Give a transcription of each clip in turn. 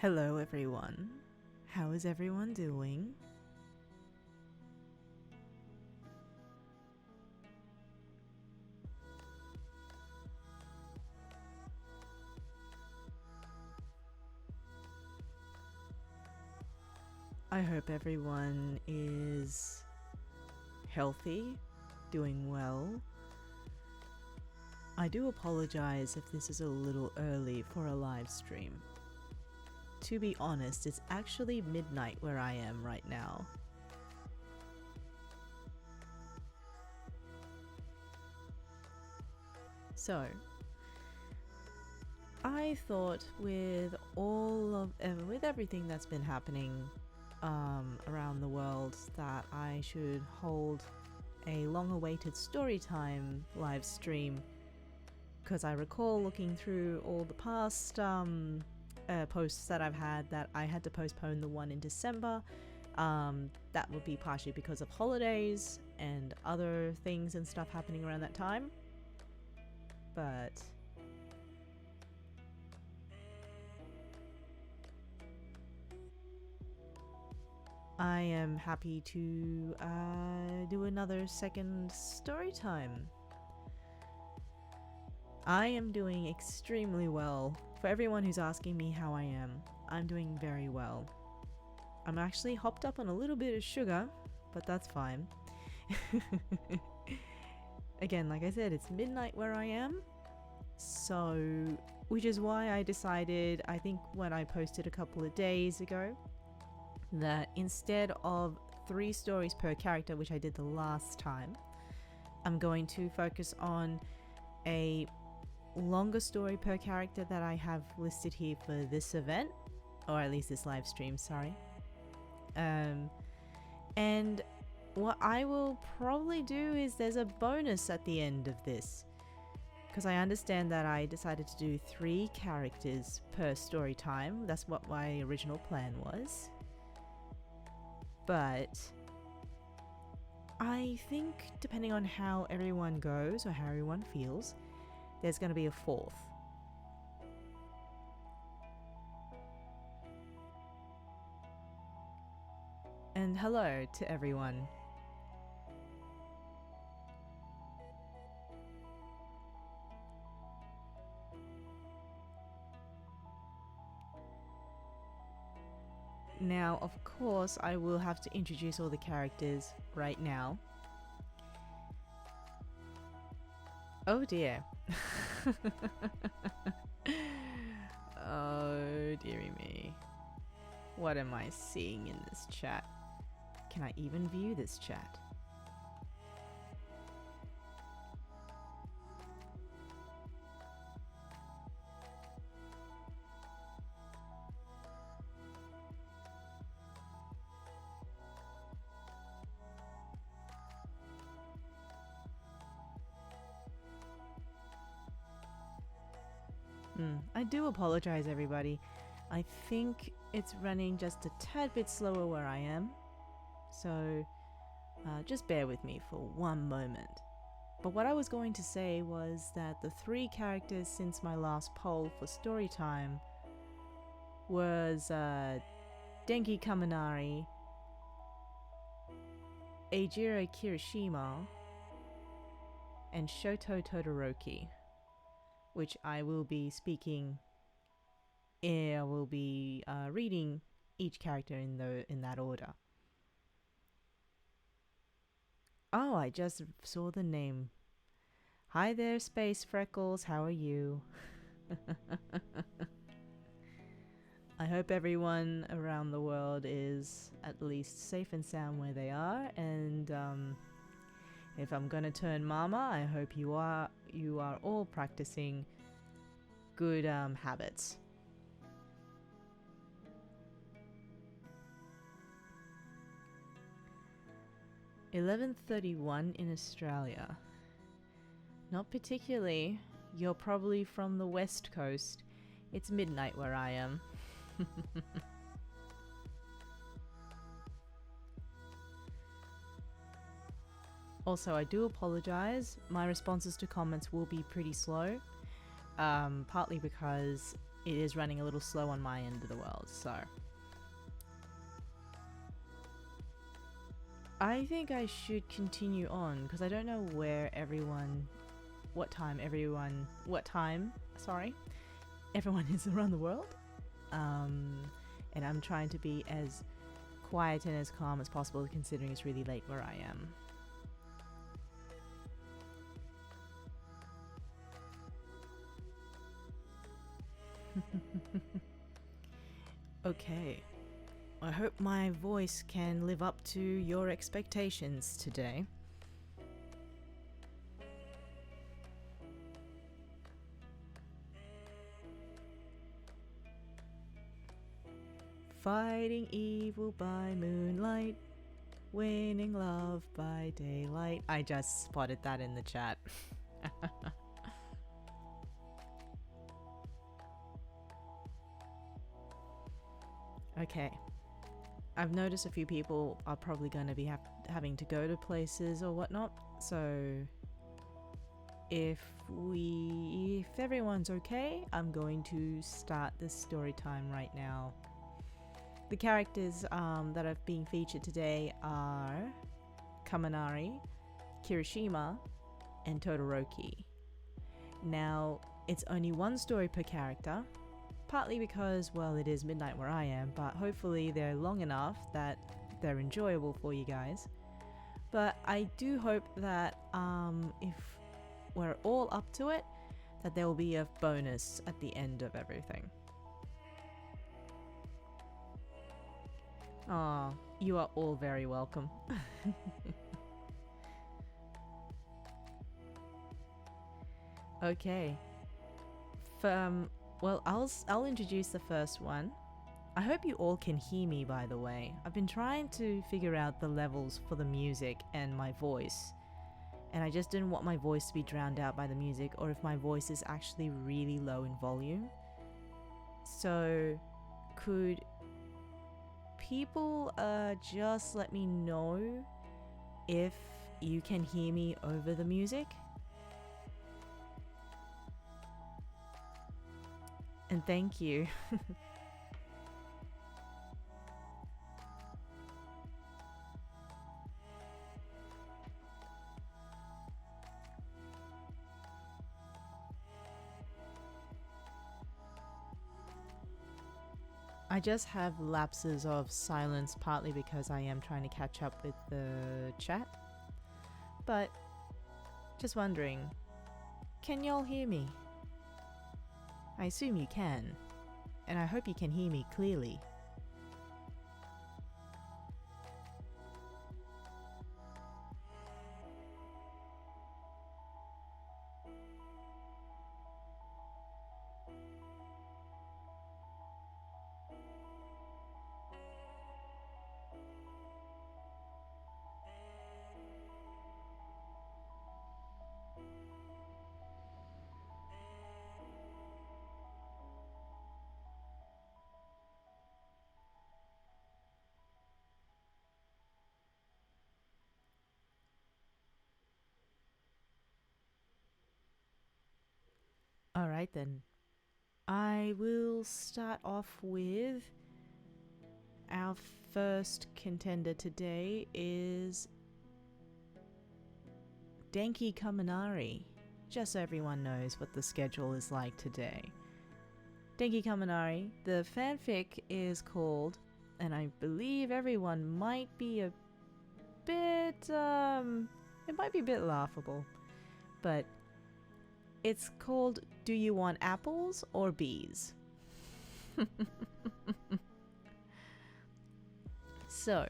Hello everyone. How is everyone doing? I hope everyone is healthy, doing well. I do apologize if this is a little early for a live stream. To be honest, it's actually midnight where I am right now. So, I thought with everything that's been happening around the world that I should hold a long-awaited story time live stream, because I recall looking through all the past posts that I've had that I had to postpone the one in December. That would be partially because of holidays and other things and stuff happening around that time. But I am happy to do another second story time. I am doing extremely well. For everyone who's asking me how I am, I'm doing very well. I'm actually hopped up on a little bit of sugar, but that's fine. Again, like I said, it's midnight where I am. So, which is why I decided, I think when I posted a couple of days ago, that instead of 3 stories per character, which I did the last time, I'm going to focus on a longer story per character that I have listed here for this event, or at least this live stream, sorry. And what I will probably do is there's a bonus at the end of this, because I understand that I decided to do 3 characters per story time. That's what my original plan was. But I think depending on how everyone goes or how everyone feels, there's going to be a 4th. And hello to everyone. Now, of course, I will have to introduce all the characters right now. Oh dear. Oh dearie me. What am I seeing in this chat? Can I even view this chat? I do apologize, everybody. I think it's running just a tad bit slower where I am. So just bear with me for one moment. But what I was going to say was that the 3 characters since my last poll for story time was Denki Kaminari, Eijirou Kirishima, and Shouto Todoroki, which I will be speaking. I will be reading each character in that order. Oh, I just saw the name. Hi there, Space Freckles. How are you? I hope everyone around the world is at least safe and sound where they are. And if I'm gonna turn mama, I hope you are all practicing good habits. (11:31) in Australia. Not particularly. You're probably from the West Coast. It's midnight where I am. Also, I do apologize. My responses to comments will be pretty slow. Partly because it is running a little slow on my end of the world, so I think I should continue on because I don't know where everyone is around the world. And I'm trying to be as quiet and as calm as possible considering it's really late where I am. Okay. I hope my voice can live up to your expectations today. Fighting evil by moonlight, winning love by daylight. I just spotted that in the chat. Okay. I've noticed a few people are probably going to be having to go to places or whatnot, so if everyone's okay, I'm going to start this story time right now. The characters that are being featured today are Kaminari, Kirishima, and Todoroki. Now, it's only one story per character, partly because, well, it is midnight where I am, but hopefully they're long enough that they're enjoyable for you guys. But I do hope that if we're all up to it, that there will be a bonus at the end of everything. Aw, you are all very welcome. Okay. Well, I'll introduce the first one. I hope you all can hear me, by the way. I've been trying to figure out the levels for the music and my voice, and I just didn't want my voice to be drowned out by the music, or if my voice is actually really low in volume. So, could people just let me know if you can hear me over the music? And thank you. I just have lapses of silence, partly because I am trying to catch up with the chat. But just wondering, can y'all hear me? I assume you can, and I hope you can hear me clearly. Alright then. I will start off with our first contender today is Denki Kaminari. Just so everyone knows what the schedule is like today. Denki Kaminari, the fanfic is called, and I believe everyone might be a bit, it might be a bit laughable, but it's called Do You Want Apples or Bees? So,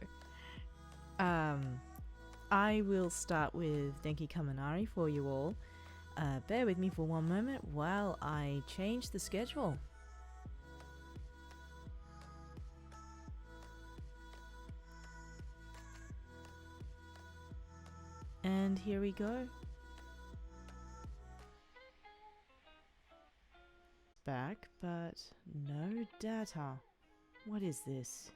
I will start with Denki Kaminari for you all. Bear with me for one moment while I change the schedule. And here we go. Back, but no data. What is this?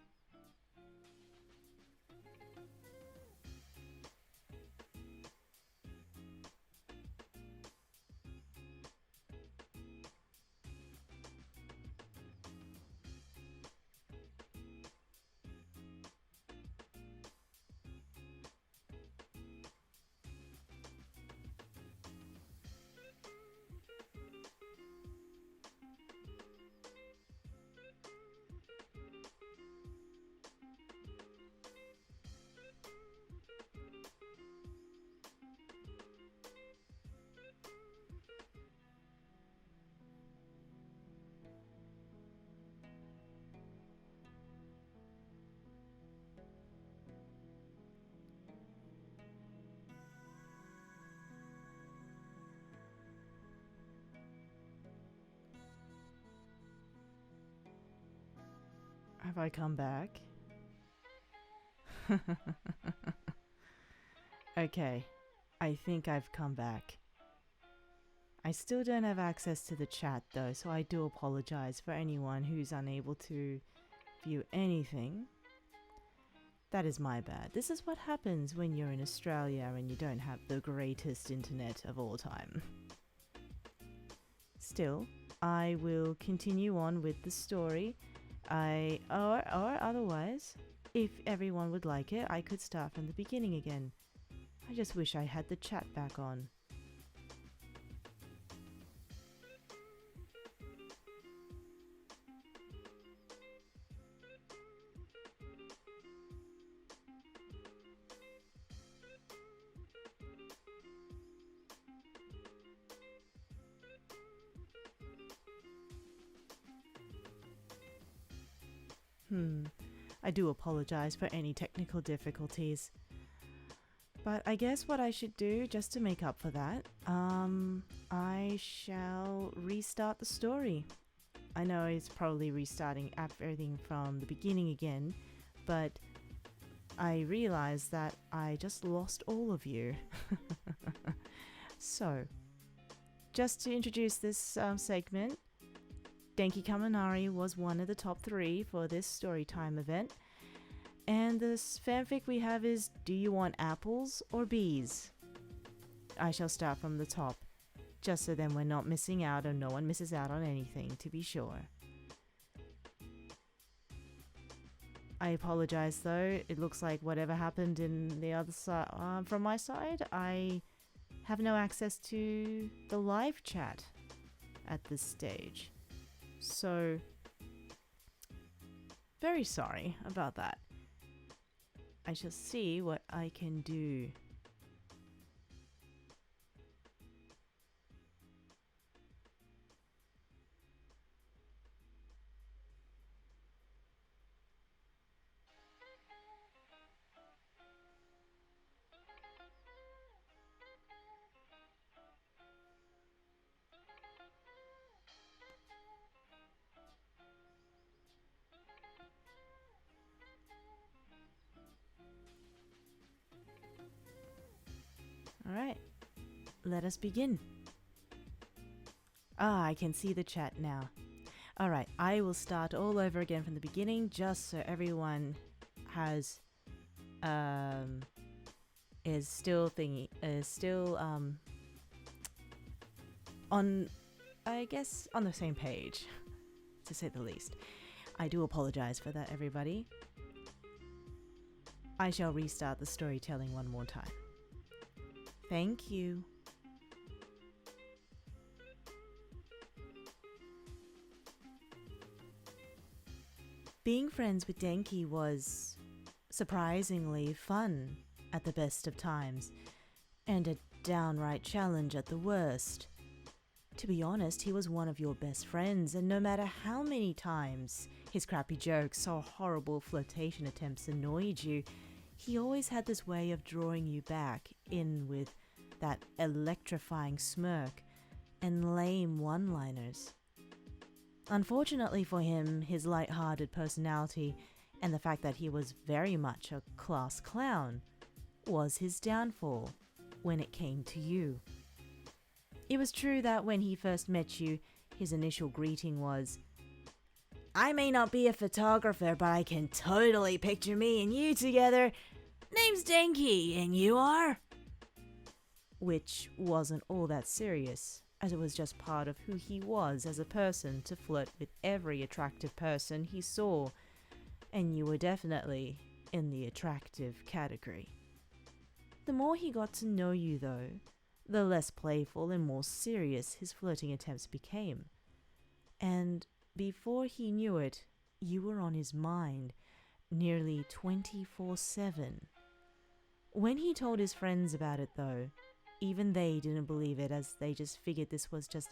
Have I come back? Okay, I think I've come back. I still don't have access to the chat though, so I do apologize for anyone who's unable to view anything. That is my bad. This is what happens when you're in Australia and you don't have the greatest internet of all time. Still, I will continue on with the story. Or otherwise, if everyone would like it, I could start from the beginning again. I just wish I had the chat back on. I do apologize for any technical difficulties. But I guess what I should do, just to make up for that, I shall restart the story. I know it's probably restarting everything from the beginning again, but I realized that I just lost all of you. So, just to introduce this segment, Denki Kaminari was one of the top 3 for this storytime event. And this fanfic we have is Do You Want Apples or Bees? I shall start from the top, just so then we're not missing out and no one misses out on anything, to be sure. I apologize though, it looks like whatever happened in the other side, from my side, I have no access to the live chat at this stage. So, very sorry about that. I shall see what I can do. Alright, let us begin. I can see the chat now. Alright, I will start all over again from the beginning, just so everyone has, is still on, I guess, on the same page, to say the least. I do apologize for that, everybody. I shall restart the storytelling one more time. Thank you. Being friends with Denki was surprisingly fun at the best of times, and a downright challenge at the worst. To be honest, he was one of your best friends, and no matter how many times his crappy jokes or horrible flirtation attempts annoyed you, he always had this way of drawing you back in with that electrifying smirk and lame one-liners. Unfortunately for him, his light-hearted personality and the fact that he was very much a class clown was his downfall when it came to you. It was true that when he first met you, his initial greeting was, "I may not be a photographer, but I can totally picture me and you together. Name's Denki, and you are?" Which wasn't all that serious, as it was just part of who he was as a person to flirt with every attractive person he saw, and you were definitely in the attractive category. The more he got to know you though, the less playful and more serious his flirting attempts became. And before he knew it, you were on his mind nearly 24/7. When he told his friends about it though, even they didn't believe it, as they just figured this was just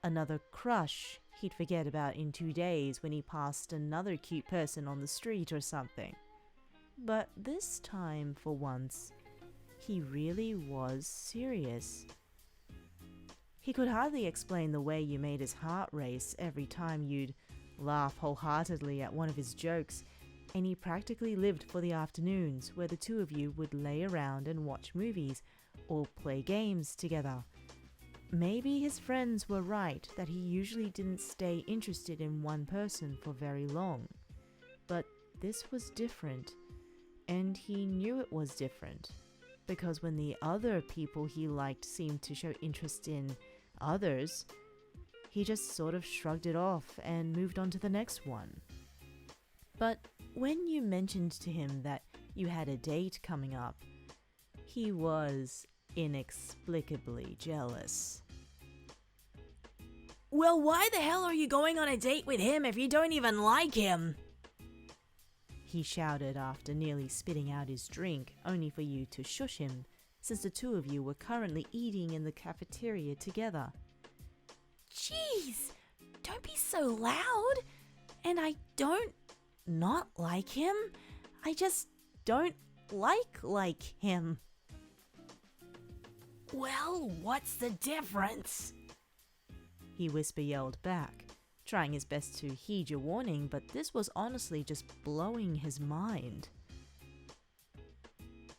another crush he'd forget about in 2 days when he passed another cute person on the street or something. But this time, for once, he really was serious. He could hardly explain the way you made his heart race every time you'd laugh wholeheartedly at one of his jokes, and he practically lived for the afternoons where the two of you would lay around and watch movies or play games together. Maybe his friends were right that he usually didn't stay interested in one person for very long. But this was different, and he knew it was different, because when the other people he liked seemed to show interest in others, he just sort of shrugged it off and moved on to the next one. But when you mentioned to him that you had a date coming up, he was inexplicably jealous. Well, why the hell are you going on a date with him if you don't even like him? He shouted after nearly spitting out his drink, only for you to shush him, since the two of you were currently eating in the cafeteria together. Jeez, don't be so loud. And I don't not like him. I just don't like him. Well, what's the difference? He whisper-yelled back, trying his best to heed your warning, but this was honestly just blowing his mind.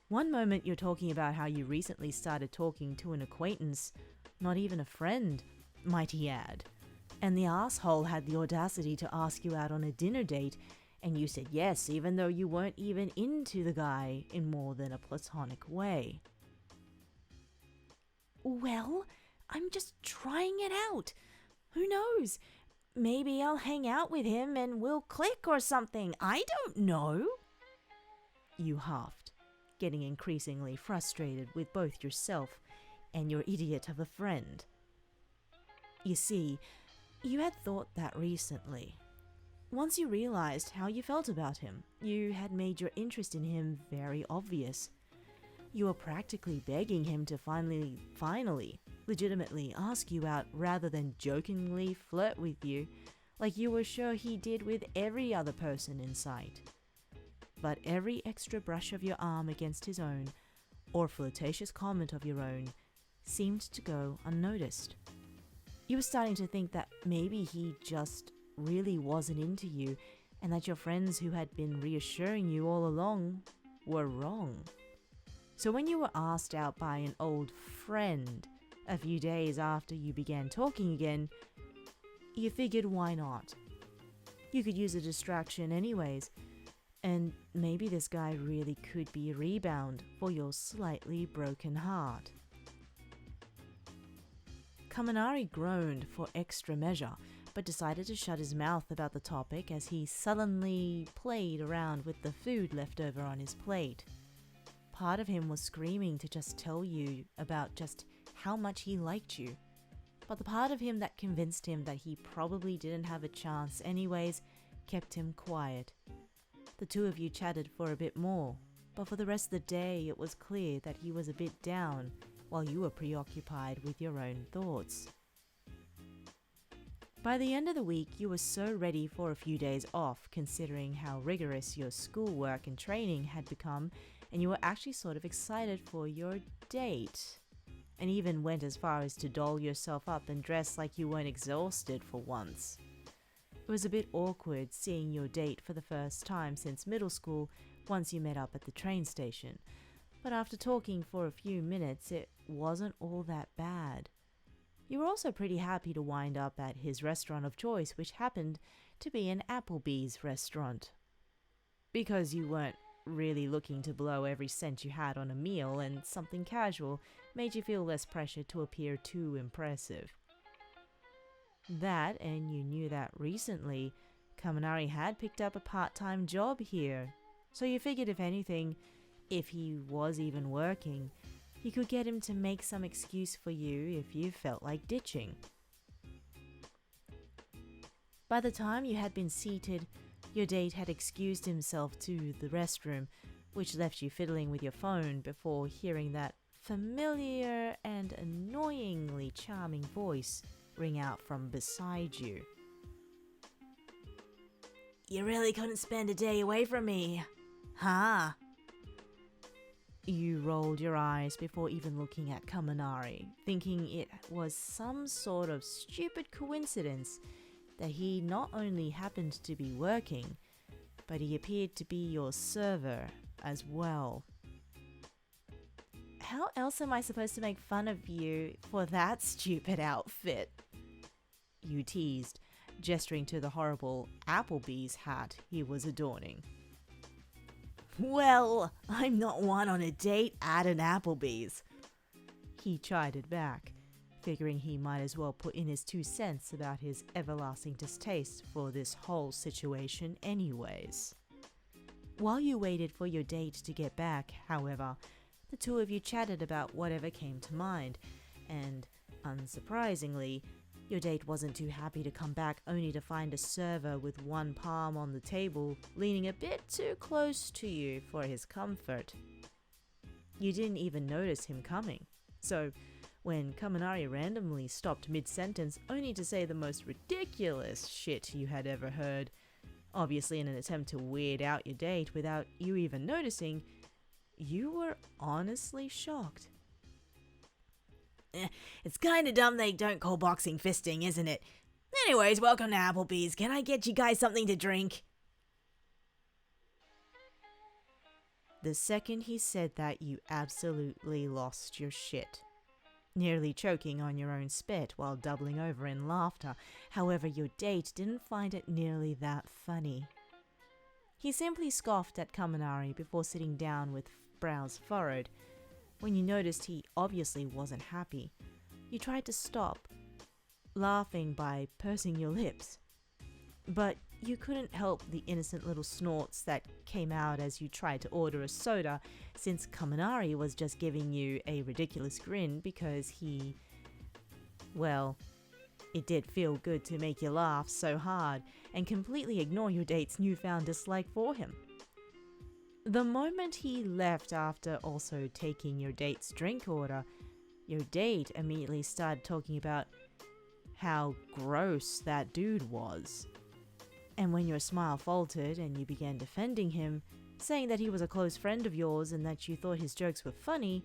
One moment you're talking about how you recently started talking to an acquaintance, not even a friend, might he add, and the asshole had the audacity to ask you out on a dinner date, and you said yes even though you weren't even into the guy in more than a platonic way. Well, I'm just trying it out. Who knows? Maybe I'll hang out with him and we'll click or something. I don't know. You huffed, getting increasingly frustrated with both yourself and your idiot of a friend. You see, you had thought that recently. Once you realized how you felt about him, you had made your interest in him very obvious. You were practically begging him to finally, legitimately ask you out rather than jokingly flirt with you, like you were sure he did with every other person in sight. But every extra brush of your arm against his own, or flirtatious comment of your own, seemed to go unnoticed. You were starting to think that maybe he just really wasn't into you, and that your friends who had been reassuring you all along were wrong. So when you were asked out by an old friend a few days after you began talking again, you figured why not? You could use a distraction anyways, and maybe this guy really could be a rebound for your slightly broken heart. Kaminari groaned for extra measure, but decided to shut his mouth about the topic as he sullenly played around with the food left over on his plate. Part of him was screaming to just tell you about just how much he liked you, but the part of him that convinced him that he probably didn't have a chance anyways kept him quiet. The two of you chatted for a bit more, but for the rest of the day it was clear that he was a bit down while you were preoccupied with your own thoughts. By the end of the week, you were so ready for a few days off, considering how rigorous your schoolwork and training had become, and you were actually sort of excited for your date, and even went as far as to doll yourself up and dress like you weren't exhausted for once. It was a bit awkward seeing your date for the first time since middle school once you met up at the train station, but after talking for a few minutes, it wasn't all that bad. You were also pretty happy to wind up at his restaurant of choice, which happened to be an Applebee's restaurant. Because you weren't really looking to blow every cent you had on a meal, and something casual made you feel less pressure to appear too impressive. That, and you knew that recently, Kaminari had picked up a part-time job here, so you figured if anything, if he was even working, you could get him to make some excuse for you if you felt like ditching. By the time you had been seated, your date had excused himself to the restroom, which left you fiddling with your phone before hearing that familiar and annoyingly charming voice ring out from beside you. You really couldn't spend a day away from me, huh? You rolled your eyes before even looking at Kaminari, thinking it was some sort of stupid coincidence, that he not only happened to be working, but he appeared to be your server as well. How else am I supposed to make fun of you for that stupid outfit? You teased, gesturing to the horrible Applebee's hat he was adorning. Well, I'm not one on a date at an Applebee's. He chided back, figuring he might as well put in his 2 cents about his everlasting distaste for this whole situation anyways. While you waited for your date to get back, however, the two of you chatted about whatever came to mind, and, unsurprisingly, your date wasn't too happy to come back only to find a server with one palm on the table leaning a bit too close to you for his comfort. You didn't even notice him coming, so when Kaminari randomly stopped mid-sentence only to say the most ridiculous shit you had ever heard, obviously in an attempt to weird out your date without you even noticing, you were honestly shocked. It's kinda dumb they don't call boxing fisting, isn't it? Anyways, welcome to Applebee's. Can I get you guys something to drink? The second he said that, you absolutely lost your shit, nearly choking on your own spit while doubling over in laughter. However, your date didn't find it nearly that funny. He simply scoffed at Kaminari before sitting down with brows furrowed. When you noticed he obviously wasn't happy, you tried to stop, laughing by pursing your lips. But you couldn't help the innocent little snorts that came out as you tried to order a soda, since Kaminari was just giving you a ridiculous grin because well, it did feel good to make you laugh so hard and completely ignore your date's newfound dislike for him. The moment he left after also taking your date's drink order, your date immediately started talking about how gross that dude was. And when your smile faltered and you began defending him, saying that he was a close friend of yours and that you thought his jokes were funny,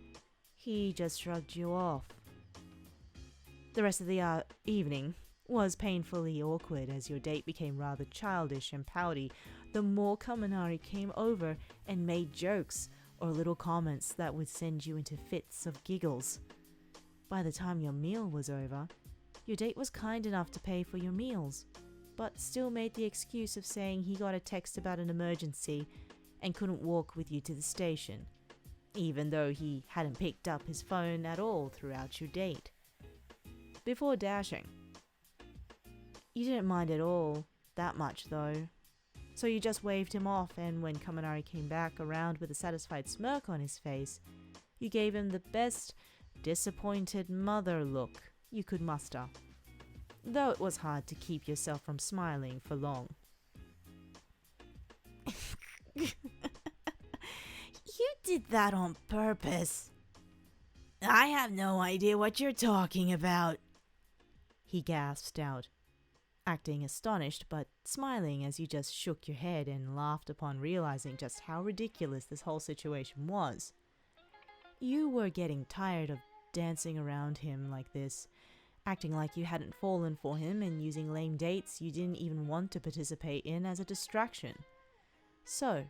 he just shrugged you off. The rest of the evening was painfully awkward as your date became rather childish and pouty the more Kaminari came over and made jokes or little comments that would send you into fits of giggles. By the time your meal was over, your date was kind enough to pay for your meals, but still made the excuse of saying he got a text about an emergency and couldn't walk with you to the station, even though he hadn't picked up his phone at all throughout your date. Before dashing. You didn't mind at all, that much though. So you just waved him off, and when Kaminari came back around with a satisfied smirk on his face, you gave him the best disappointed mother look you could muster, though it was hard to keep yourself from smiling for long. You did that on purpose. I have no idea what you're talking about, he gasped out, acting astonished but smiling as you just shook your head and laughed upon realizing just how ridiculous this whole situation was. You were getting tired of dancing around him like this, acting like you hadn't fallen for him and using lame dates you didn't even want to participate in as a distraction. So,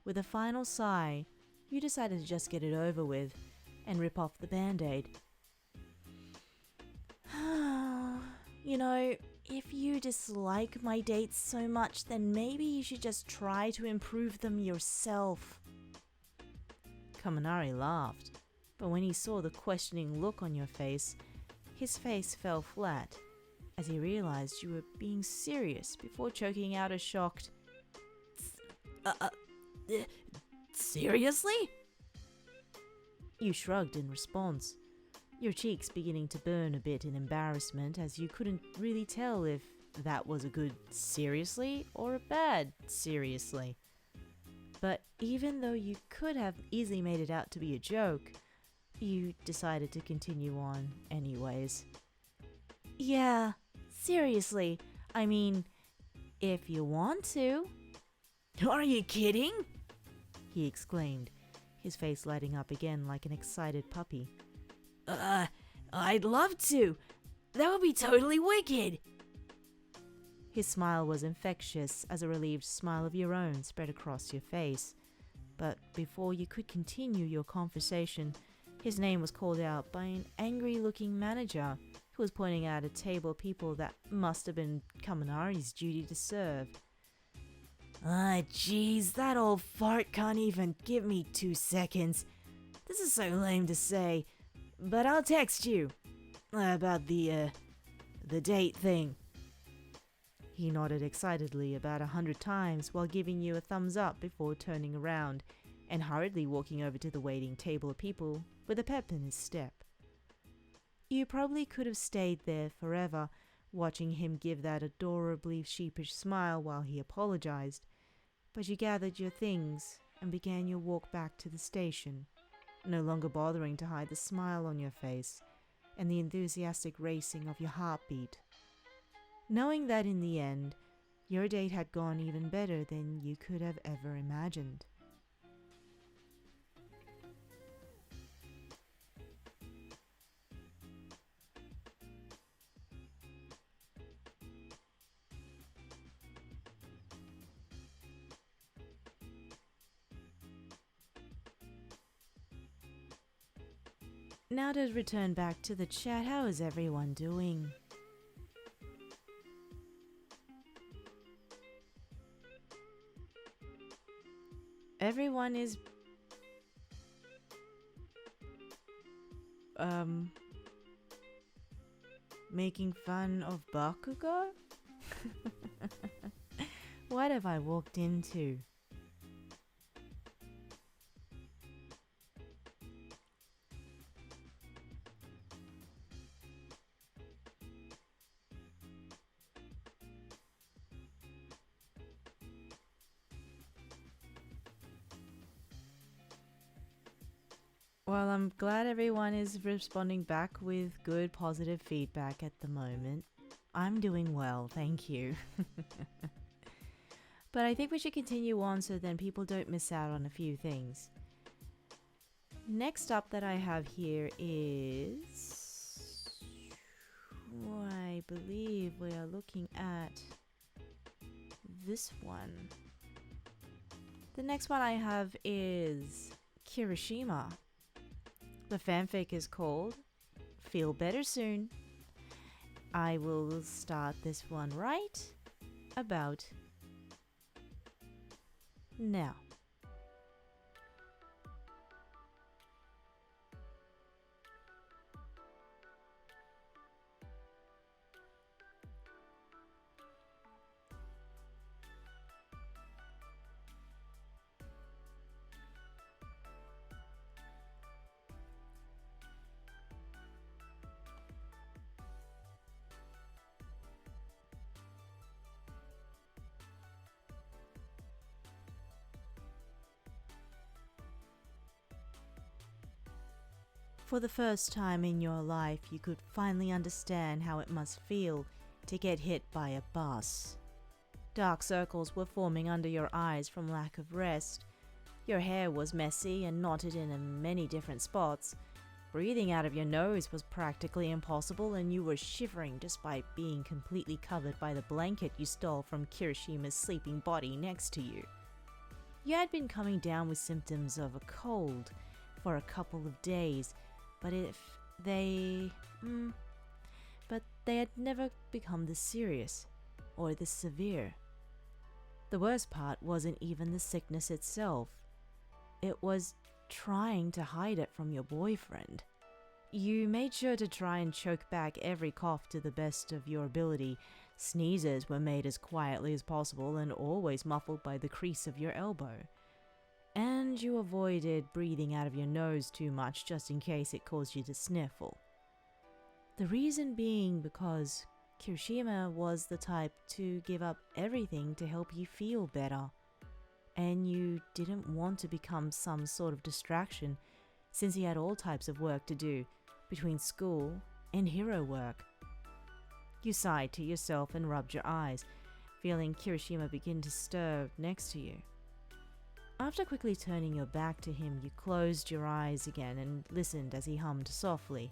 with a final sigh, you decided to just get it over with and rip off the band-aid. You know, if you dislike my dates so much, then maybe you should just try to improve them yourself. Kaminari laughed, but when he saw the questioning look on your face, his face fell flat as he realized you were being serious before choking out a shocked, Seriously? You shrugged in response, your cheeks beginning to burn a bit in embarrassment as you couldn't really tell if that was a good seriously or a bad seriously. But even though you could have easily made it out to be a joke, you decided to continue on anyways. Yeah, seriously. I mean, if you want to. Are you kidding? He exclaimed, his face lighting up again like an excited puppy. I'd love to. That would be totally wicked. His smile was infectious as a relieved smile of your own spread across your face. But before you could continue your conversation, his name was called out by an angry-looking manager who was pointing out a table of people that must have been Kaminari's duty to serve. Ah, jeez, that old fart can't even give me 2 seconds. This is so lame to say, but I'll text you about the date thing. He nodded excitedly about 100 times while giving you a thumbs up before turning around and hurriedly walking over to the waiting table of people with a pep in his step. You probably could have stayed there forever, watching him give that adorably sheepish smile while he apologized, but you gathered your things and began your walk back to the station, no longer bothering to hide the smile on your face and the enthusiastic racing of your heartbeat, knowing that in the end, your date had gone even better than you could have ever imagined. Now to return back to the chat, how is everyone doing? Everyone is making fun of Bakugou? What have I walked into? Well, I'm glad everyone is responding back with good, positive feedback at the moment. I'm doing well, thank you. But I think we should continue on so then people don't miss out on a few things. Next up that I have here is... I believe we are looking at this one. The next one I have is Kirishima. The fanfic is called Feel Better Soon. I will start this one right about now. For the first time in your life, you could finally understand how it must feel to get hit by a bus. Dark circles were forming under your eyes from lack of rest. Your hair was messy and knotted in many different spots. Breathing out of your nose was practically impossible, and you were shivering just by being completely covered by the blanket you stole from Kirishima's sleeping body next to you. You had been coming down with symptoms of a cold for a couple of days, but they had never become this serious or this severe. The worst part wasn't even the sickness itself. It was trying to hide it from your boyfriend. You made sure to try and choke back every cough to the best of your ability. Sneezes were made as quietly as possible and always muffled by the crease of your elbow. And you avoided breathing out of your nose too much just in case it caused you to sniffle. The reason being because Kirishima was the type to give up everything to help you feel better. And you didn't want to become some sort of distraction since he had all types of work to do between school and hero work. You sighed to yourself and rubbed your eyes, feeling Kirishima begin to stir next to you. After quickly turning your back to him, you closed your eyes again and listened as he hummed softly.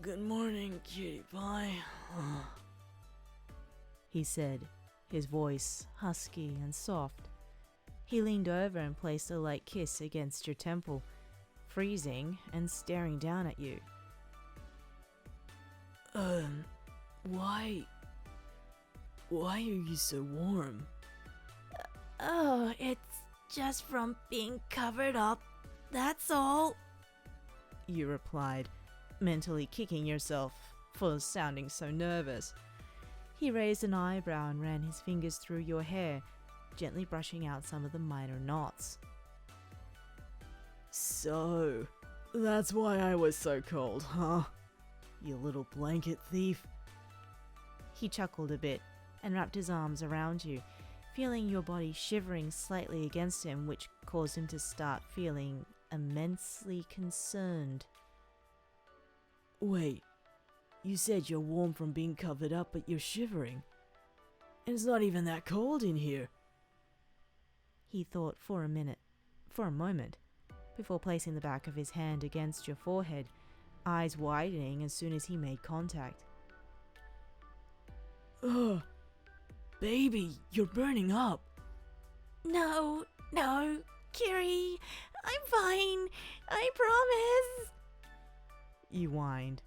Good morning, cutie pie. He said, his voice husky and soft. He leaned over and placed a light kiss against your temple, freezing and staring down at you. Why are you so warm? Oh, it's just from being covered up, that's all. You replied, mentally kicking yourself for sounding so nervous. He raised an eyebrow and ran his fingers through your hair, gently brushing out some of the minor knots. So, that's why I was so cold, huh? You little blanket thief. He chuckled a bit and wrapped his arms around you, feeling your body shivering slightly against him, which caused him to start feeling immensely concerned. Wait, you said you're warm from being covered up, but you're shivering. And it's not even that cold in here. He thought for a moment, before placing the back of his hand against your forehead, eyes widening as soon as he made contact. Ugh, baby, you're burning up. No, Kiri, I'm fine, I promise. You whined,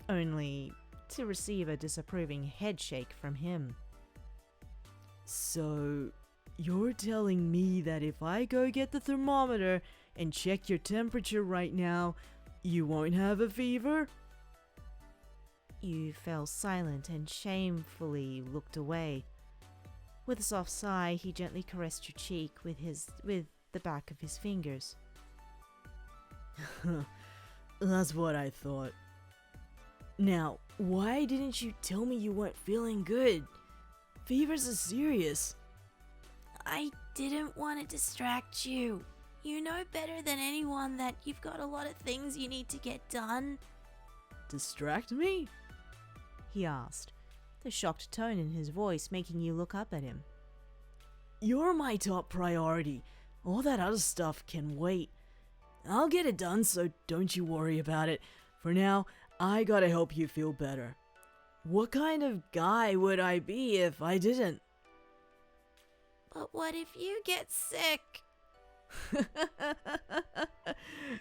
only to receive a disapproving headshake from him. So, you're telling me that if I go get the thermometer and check your temperature right now, you won't have a fever? You fell silent and shamefully looked away. With a soft sigh, he gently caressed your cheek with the back of his fingers. That's what I thought. Now, why didn't you tell me you weren't feeling good? Fevers are serious. I didn't want to distract you. You know better than anyone that you've got a lot of things you need to get done. Distract me? He asked, the shocked tone in his voice making you look up at him. You're my top priority. All that other stuff can wait. I'll get it done, so don't you worry about it. For now, I gotta help you feel better. What kind of guy would I be if I didn't? But what if you get sick?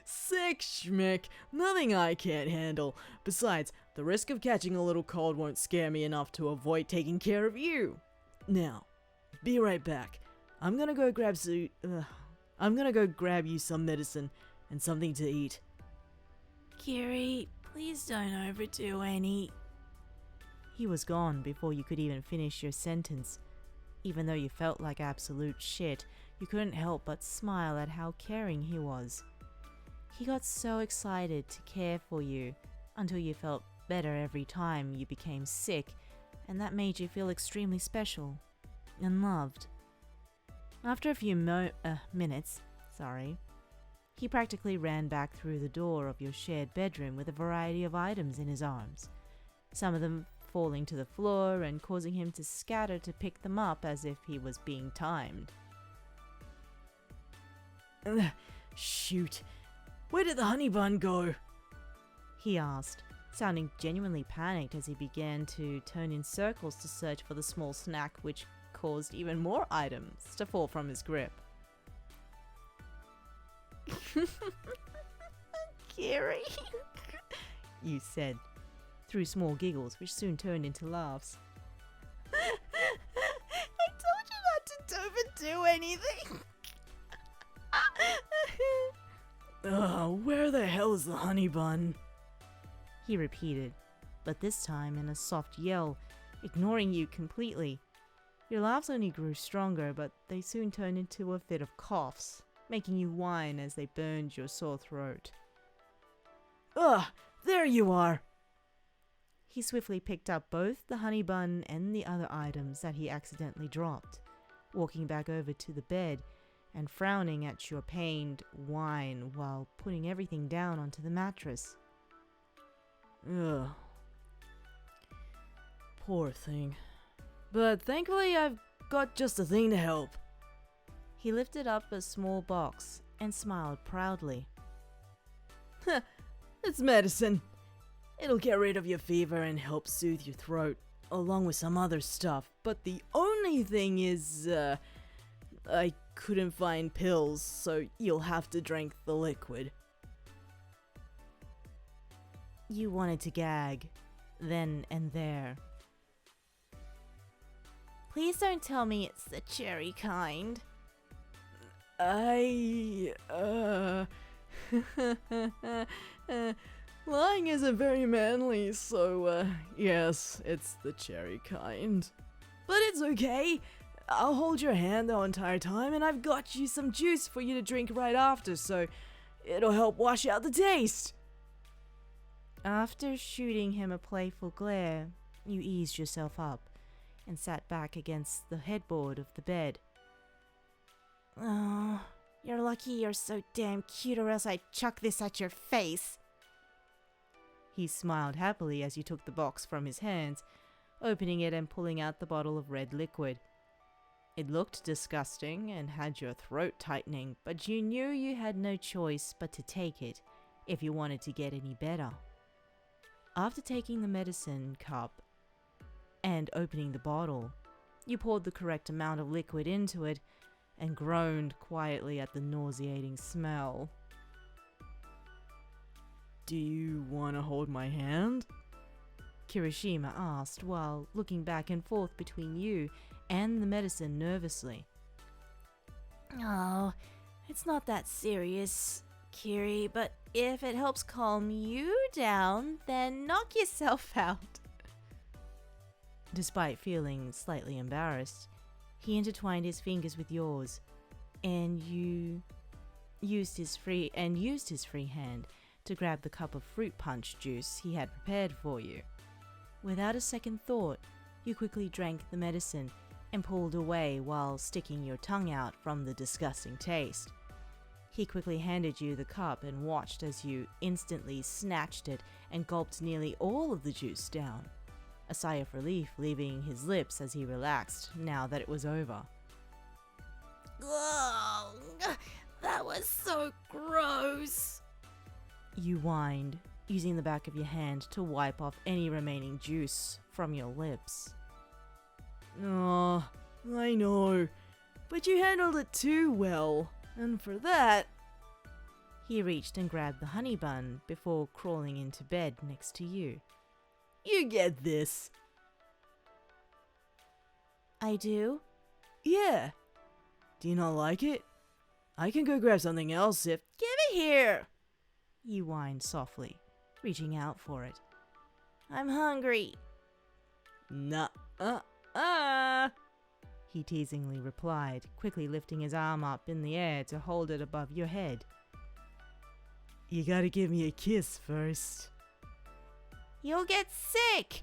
Sick schmick, nothing I can't handle. Besides, the risk of catching a little cold won't scare me enough to avoid taking care of you. Now, be right back. I'm gonna go grab you some medicine and something to eat. Kiri, please don't overdo any. He was gone before you could even finish your sentence. Even though you felt like absolute shit, you couldn't help but smile at how caring he was. He got so excited to care for you until you felt better every time you became sick, and that made you feel extremely special and loved. After a few minutes, he practically ran back through the door of your shared bedroom with a variety of items in his arms, some of them falling to the floor and causing him to scatter to pick them up as if he was being timed. Shoot, where did the honey bun go? He asked, sounding genuinely panicked as he began to turn in circles to search for the small snack, which caused even more items to fall from his grip. Kiri, you said, through small giggles which soon turned into laughs. I told you not to overdo anything. Where the hell is the honey bun? He repeated, but this time in a soft yell, ignoring you completely. Your laughs only grew stronger, but they soon turned into a fit of coughs, making you whine as they burned your sore throat. There you are! He swiftly picked up both the honey bun and the other items that he accidentally dropped, walking back over to the bed and frowning at your pained whine while putting everything down onto the mattress. Ugh. Poor thing. But thankfully I've got just the thing to help. He lifted up a small box and smiled proudly. It's medicine. It'll get rid of your fever and help soothe your throat, along with some other stuff. But the only thing is, I couldn't find pills, so you'll have to drink the liquid. You wanted to gag, then and there. Please don't tell me it's the cherry kind. Lying isn't very manly, so, yes, it's the cherry kind. But it's okay. I'll hold your hand the entire time, and I've got you some juice for you to drink right after, so it'll help wash out the taste. After shooting him a playful glare, you eased yourself up and sat back against the headboard of the bed. Oh, you're lucky you're so damn cute, or else I'd chuck this at your face. He smiled happily as you took the box from his hands, opening it and pulling out the bottle of red liquid. It looked disgusting and had your throat tightening, but you knew you had no choice but to take it if you wanted to get any better. After taking the medicine cup and opening the bottle, you poured the correct amount of liquid into it and groaned quietly at the nauseating smell. Do you want to hold my hand? Kirishima asked while looking back and forth between you and the medicine nervously. Oh, it's not that serious, Kiri, but if it helps calm you down, then knock yourself out. Despite feeling slightly embarrassed, he intertwined his fingers with yours, and used his free hand to grab the cup of fruit punch juice he had prepared for you. Without a second thought, you quickly drank the medicine and pulled away while sticking your tongue out from the disgusting taste. He quickly handed you the cup and watched as you instantly snatched it and gulped nearly all of the juice down, a sigh of relief leaving his lips as he relaxed now that it was over. Oh, that was so gross. You whined, using the back of your hand to wipe off any remaining juice from your lips. Oh, I know, but you handled it too well, and for that... He reached and grabbed the honey bun before crawling into bed next to you. You get this. I do? Yeah. Do you not like it? I can go grab something else if... Give it here! You whined softly, reaching out for it. I'm hungry. He teasingly replied, quickly lifting his arm up in the air to hold it above your head. You gotta give me a kiss first. You'll get sick!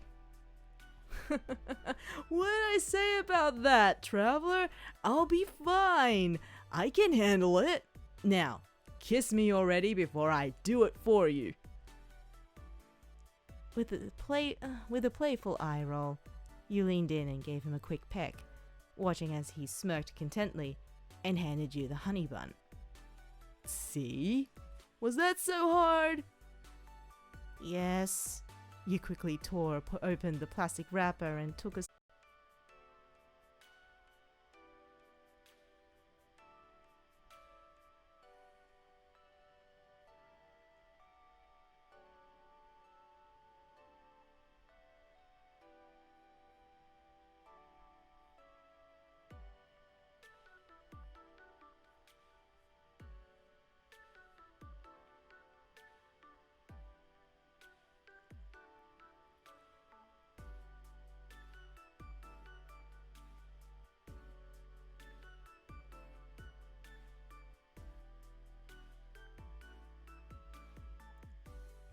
What'd I say about that, traveler? I'll be fine. I can handle it. Now, kiss me already before I do it for you. With a playful eye roll, you leaned in and gave him a quick peck, watching as he smirked contently and handed you the honey bun. See? Was that so hard? Yes. You quickly tore open the plastic wrapper and took a...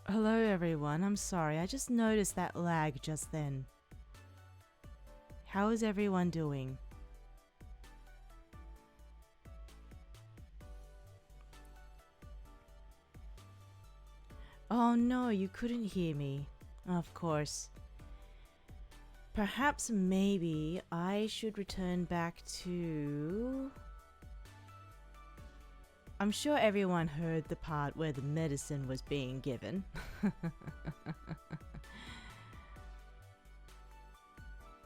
Hello everyone, I'm sorry, I just noticed that lag just then. How is everyone doing? Oh no, you couldn't hear me. Of course. Perhaps maybe I should return back to... I'm sure everyone heard the part where the medicine was being given.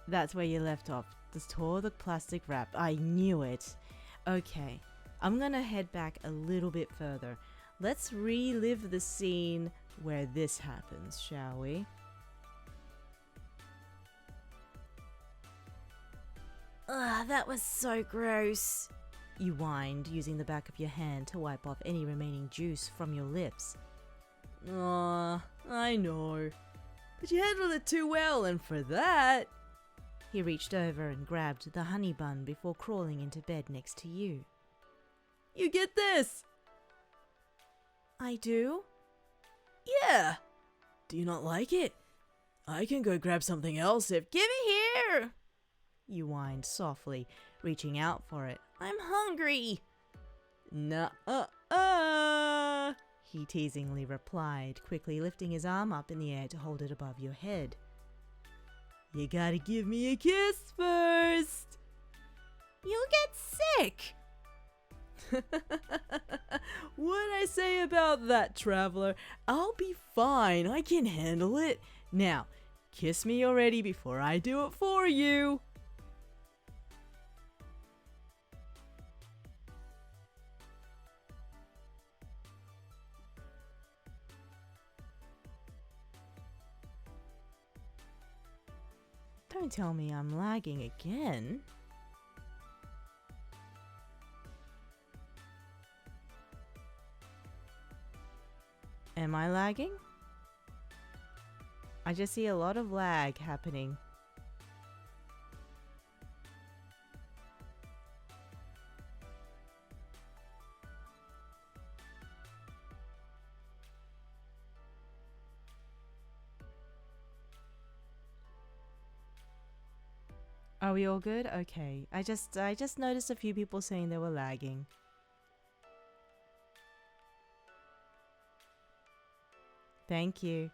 That's where you left off. Just tore the plastic wrap. I knew it. Okay, I'm gonna head back a little bit further. Let's relive the scene where this happens, shall we? Ugh, that was so gross. You whined, using the back of your hand to wipe off any remaining juice from your lips. I know. But you handled it too well, and for that... He reached over and grabbed the honey bun before crawling into bed next to you. You get this! I do? Yeah! Do you not like it? I can go grab something else if... Give it here! You whined softly, reaching out for it. I'm hungry! Nuh-uh-uh! He teasingly replied, quickly lifting his arm up in the air to hold it above your head. You gotta give me a kiss first! You'll get sick! What'd I say about that, traveler? I'll be fine, I can handle it. Now, kiss me already before I do it for you! Don't tell me I'm lagging again. Am I lagging? I just see a lot of lag happening. Are we all good? Okay. I just noticed a few people saying they were lagging. Thank you.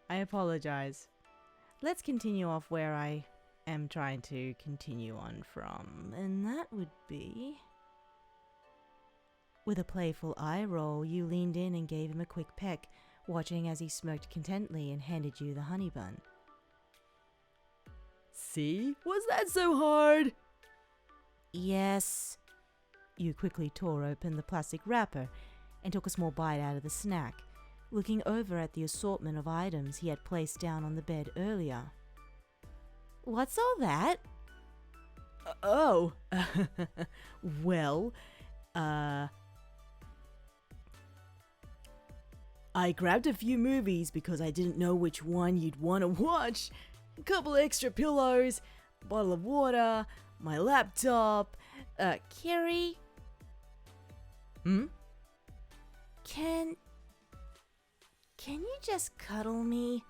I apologize. Let's continue off where I am trying to continue on from, and that would be... With a playful eye roll, you leaned in and gave him a quick peck, watching as he smoked contentedly and handed you the honey bun. See? Was that so hard? Yes. You quickly tore open the plastic wrapper and took a small bite out of the snack, looking over at the assortment of items he had placed down on the bed earlier. What's all that? Well, I grabbed a few movies because I didn't know which one you'd want to watch. A couple extra pillows, a bottle of water, my laptop, Kiri? Hmm? Can you just cuddle me?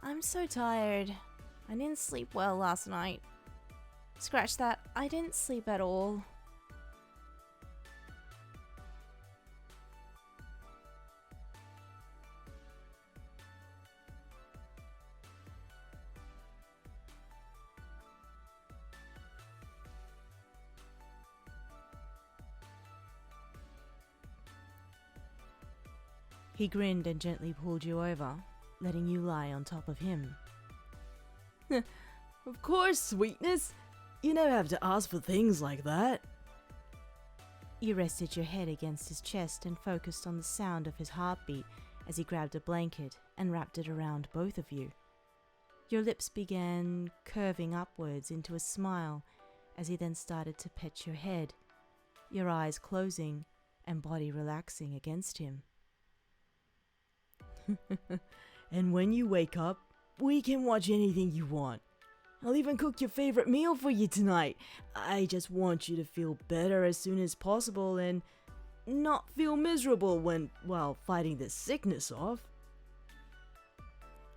I'm so tired. I didn't sleep well last night. Scratch that, I didn't sleep at all. He grinned and gently pulled you over, letting you lie on top of him. Of course, sweetness. You never have to ask for things like that. You rested your head against his chest and focused on the sound of his heartbeat as he grabbed a blanket and wrapped it around both of you. Your lips began curving upwards into a smile as he then started to pet your head, your eyes closing and body relaxing against him. And when you wake up, we can watch anything you want. I'll even cook your favorite meal for you tonight. I just want you to feel better as soon as possible and not feel miserable while fighting this sickness off.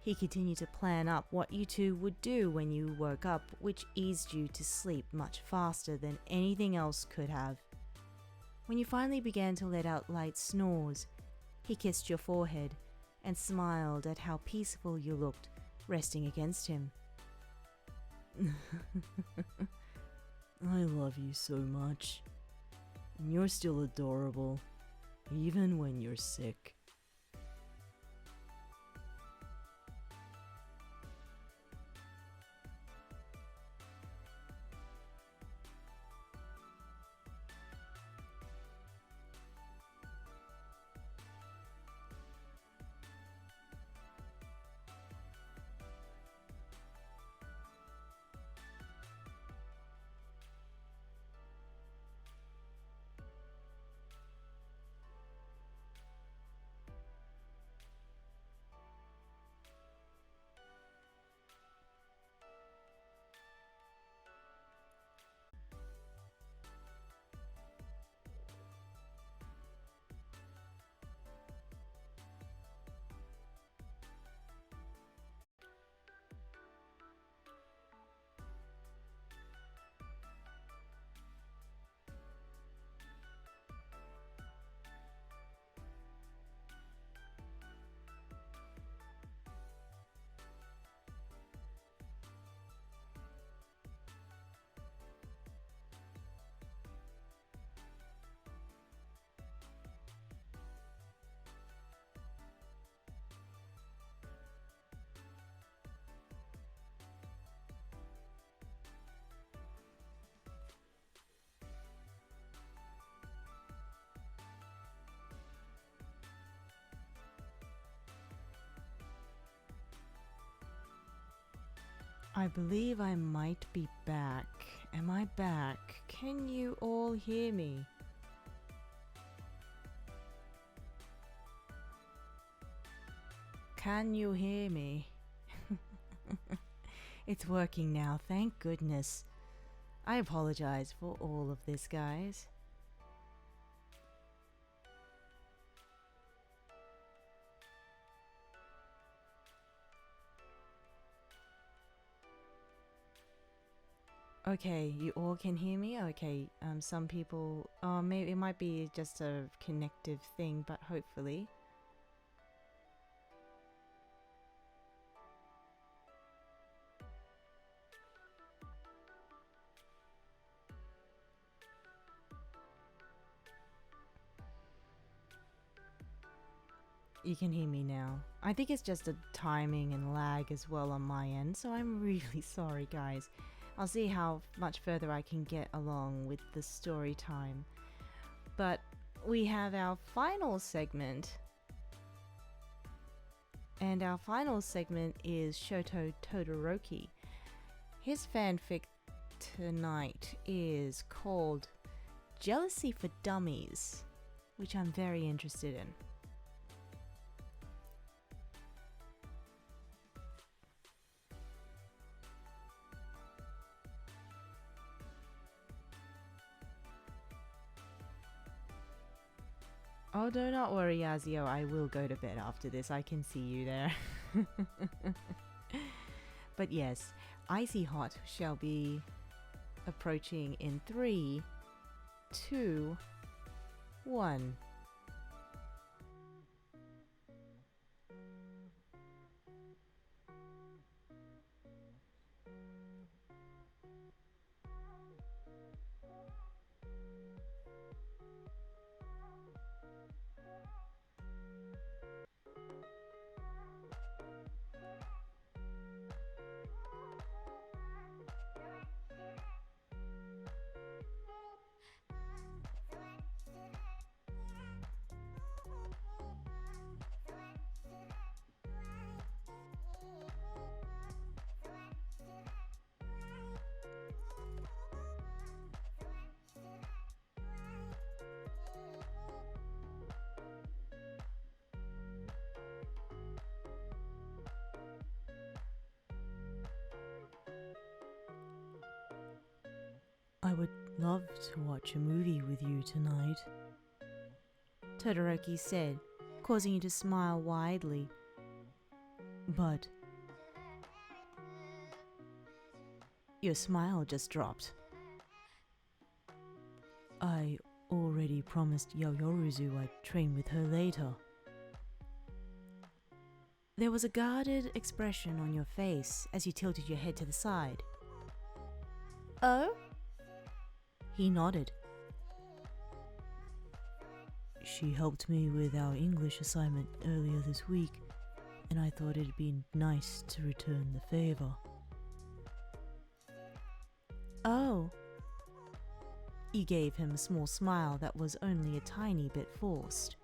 He continued to plan up what you two would do when you woke up, which eased you to sleep much faster than anything else could have. When you finally began to let out light snores, he kissed your forehead and smiled at how peaceful you looked, resting against him. I love you so much. And you're still adorable, even when you're sick. I believe I might be back. Am I back? Can you all hear me? Can you hear me? It's working now, thank goodness. I apologize for all of this, guys. Okay, you all can hear me? Okay, some people, maybe it might be just a connective thing, but hopefully. You can hear me now. I think it's just a timing and lag as well on my end, so I'm really sorry, guys. I'll see how much further I can get along with the story time. But we have our final segment. And our final segment is Shouto Todoroki. His fanfic tonight is called Jealousy for Dummies, which I'm very interested in. Oh, do not worry, Yazio. I will go to bed after this. I can see you there. But yes, Icy Hot shall be approaching in 3, 2, 1. I would love to watch a movie with you tonight, Todoroki said, causing you to smile widely. But your smile just dropped. I already promised Yaoyoruzu I'd train with her later. There was a guarded expression on your face as you tilted your head to the side. Oh? He nodded. She helped me with our English assignment earlier this week, and I thought it'd be nice to return the favor. Oh. You gave him a small smile that was only a tiny bit forced.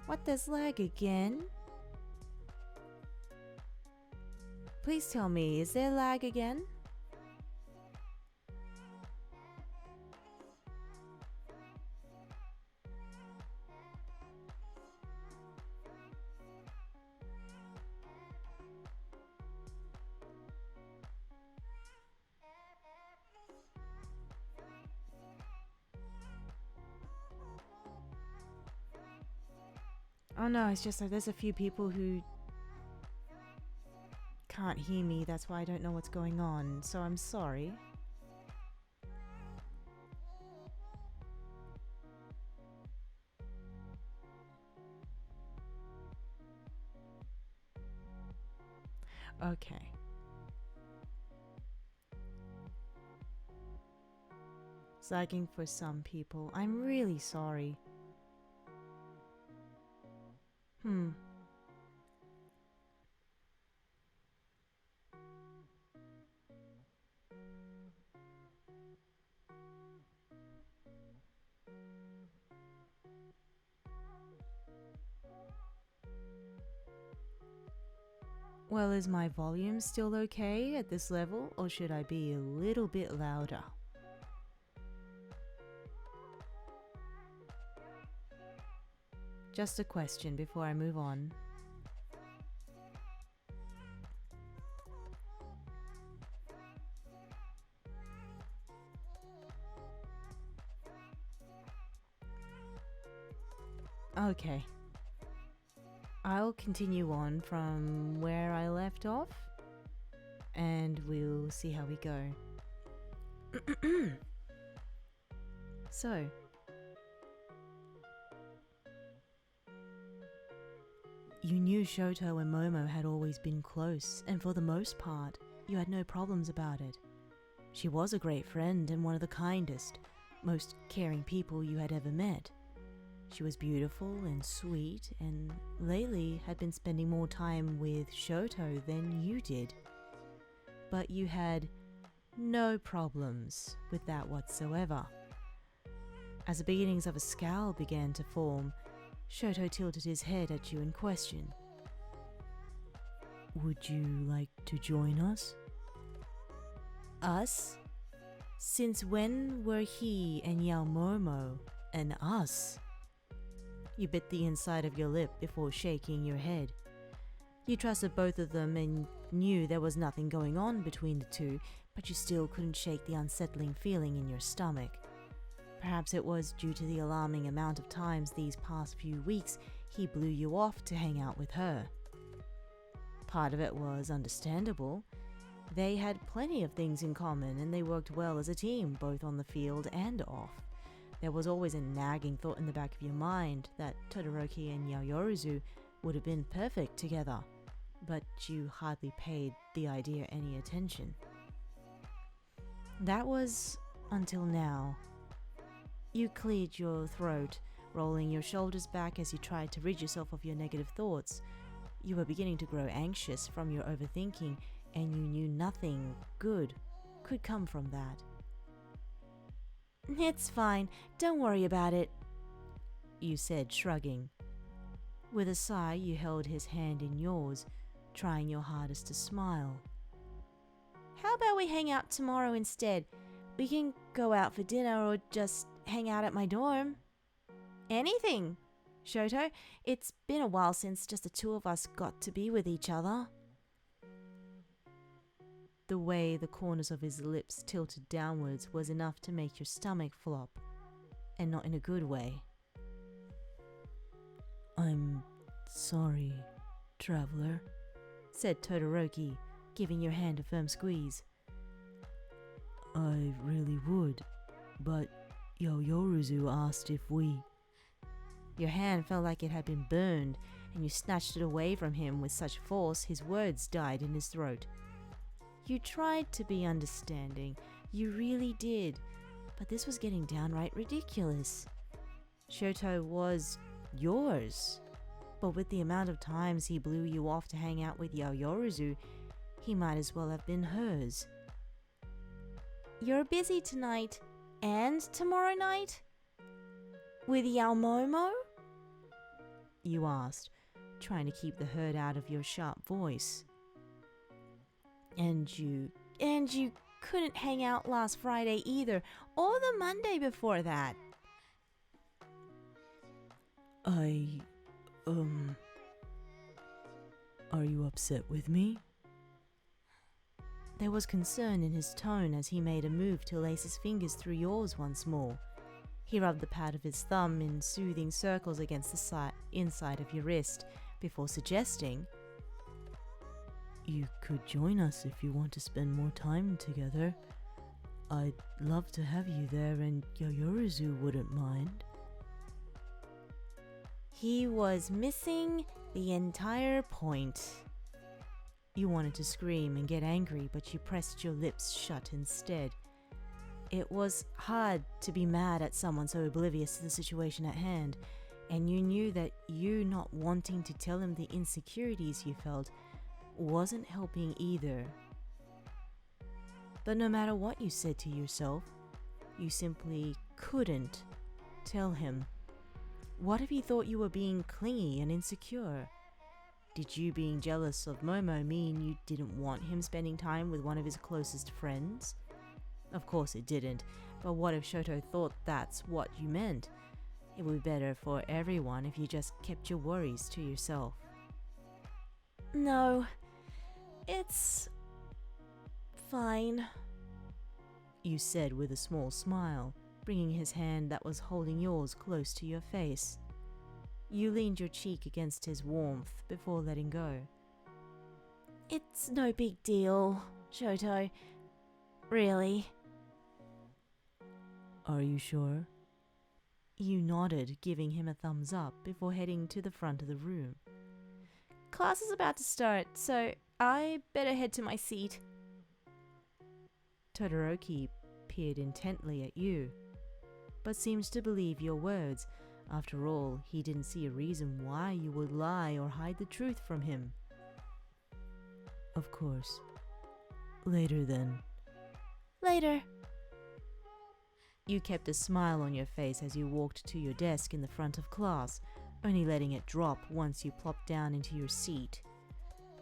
What does lag again? Please tell me, is there lag again? Oh no, it's just that there's a few people who can't hear me, that's why I don't know what's going on, so I'm sorry. Okay. It's lagging for some people. I'm really sorry. Well, is my volume still okay at this level, or should I be a little bit louder? Just a question before I move on. Okay. I'll continue on from where I left off, and we'll see how we go. So, you knew Shouto and Momo had always been close, and for the most part, you had no problems about it. She was a great friend and one of the kindest, most caring people you had ever met. She was beautiful and sweet, and lately had been spending more time with Shouto than you did. But you had no problems with that whatsoever. As the beginnings of a scowl began to form, Shouto tilted his head at you in question. Would you like to join us? Us? Since when were he and Yaomomo and us? You bit the inside of your lip before shaking your head. You trusted both of them and knew there was nothing going on between the two, but you still couldn't shake the unsettling feeling in your stomach. Perhaps it was due to the alarming amount of times these past few weeks he blew you off to hang out with her. Part of it was understandable. They had plenty of things in common and they worked well as a team, both on the field and off. There was always a nagging thought in the back of your mind that Todoroki and Yaoyorozu would have been perfect together, but you hardly paid the idea any attention. That was until now. You cleared your throat, rolling your shoulders back as you tried to rid yourself of your negative thoughts. You were beginning to grow anxious from your overthinking, and you knew nothing good could come from that. It's fine, don't worry about it, you said, shrugging. With a sigh, you held his hand in yours, trying your hardest to smile. How about we hang out tomorrow instead? We can go out for dinner or just hang out at my dorm. Anything, Shouto. It's been a while since just the two of us got to be with each other. The way the corners of his lips tilted downwards was enough to make your stomach flop, and not in a good way. I'm sorry, traveler, said Todoroki, giving your hand a firm squeeze. I really would, but Yaoyorozu asked if we... Your hand felt like it had been burned, and you snatched it away from him with such force his words died in his throat. You tried to be understanding. You really did. But this was getting downright ridiculous. Shouto was yours. But with the amount of times he blew you off to hang out with Yaoyorozu, he might as well have been hers. You're busy tonight and tomorrow night? With Yaomomo? You asked, trying to keep the hurt out of your sharp voice. And you couldn't hang out last Friday either, or the Monday before that. Are you upset with me? There was concern in his tone as he made a move to lace his fingers through yours once more. He rubbed the pad of his thumb in soothing circles against the inside of your wrist before suggesting, "You could join us if you want to spend more time together. I'd love to have you there and Yaoyorozu wouldn't mind." He was missing the entire point. You wanted to scream and get angry, but you pressed your lips shut instead. It was hard to be mad at someone so oblivious to the situation at hand, and you knew that you not wanting to tell him the insecurities you felt wasn't helping either. But no matter what you said to yourself, you simply couldn't tell him. What if he thought you were being clingy and insecure? Did you being jealous of Momo mean you didn't want him spending time with one of his closest friends? Of course it didn't, but what if Shouto thought that's what you meant? It would be better for everyone if you just kept your worries to yourself. No, it's fine, you said with a small smile, bringing his hand that was holding yours close to your face. You leaned your cheek against his warmth before letting go. It's no big deal, Shouto. Really. Are you sure? You nodded, giving him a thumbs up before heading to the front of the room. Class is about to start, so I better head to my seat. Todoroki peered intently at you, but seemed to believe your words. After all, he didn't see a reason why you would lie or hide the truth from him. Of course. Later then. Later. You kept a smile on your face as you walked to your desk in the front of class, only letting it drop once you plopped down into your seat.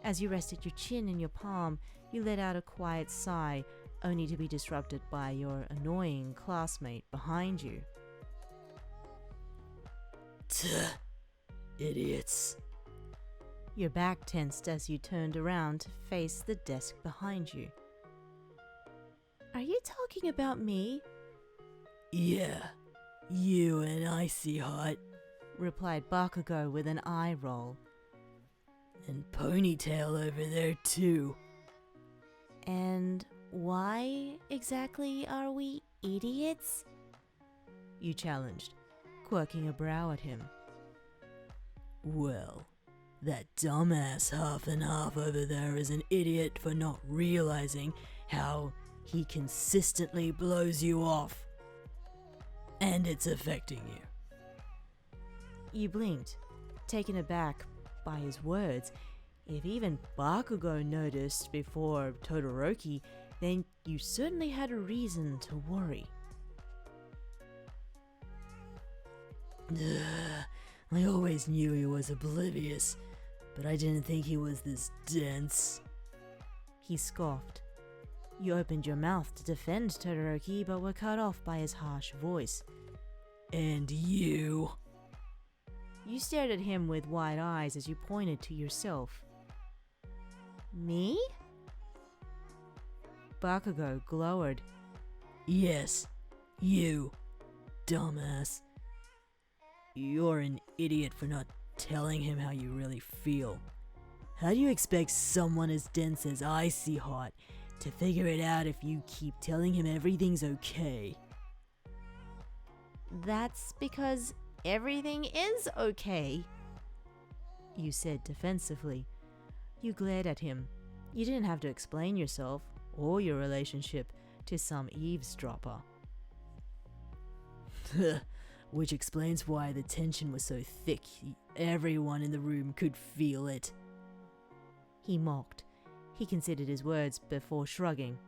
As you rested your chin in your palm, you let out a quiet sigh, only to be disrupted by your annoying classmate behind you. Idiots. Your back tensed as you turned around to face the desk behind you. Are you talking about me? Yeah, you and Icy Hot, replied Bakugou with an eye roll. And Ponytail over there too. And why exactly are we idiots? You challenged, quirking a brow at him. Well, that dumbass half and half over there is an idiot for not realizing how he consistently blows you off. And it's affecting you. You blinked, taken aback by his words. If even Bakugou noticed before Todoroki, then you certainly had a reason to worry. I always knew he was oblivious, but I didn't think he was this dense. He scoffed. You opened your mouth to defend Todoroki, but were cut off by his harsh voice. And you? You stared at him with wide eyes as you pointed to yourself. Me? Bakugou glowered. Yes, you, dumbass. You're an idiot for not telling him how you really feel. How do you expect someone as dense as Icy Hot to figure it out if you keep telling him everything's okay? That's because everything is okay, you said defensively. You glared at him. You didn't have to explain yourself. or your relationship to some eavesdropper. Which explains why the tension was so thick, everyone in the room could feel it. He mocked. He considered his words before shrugging.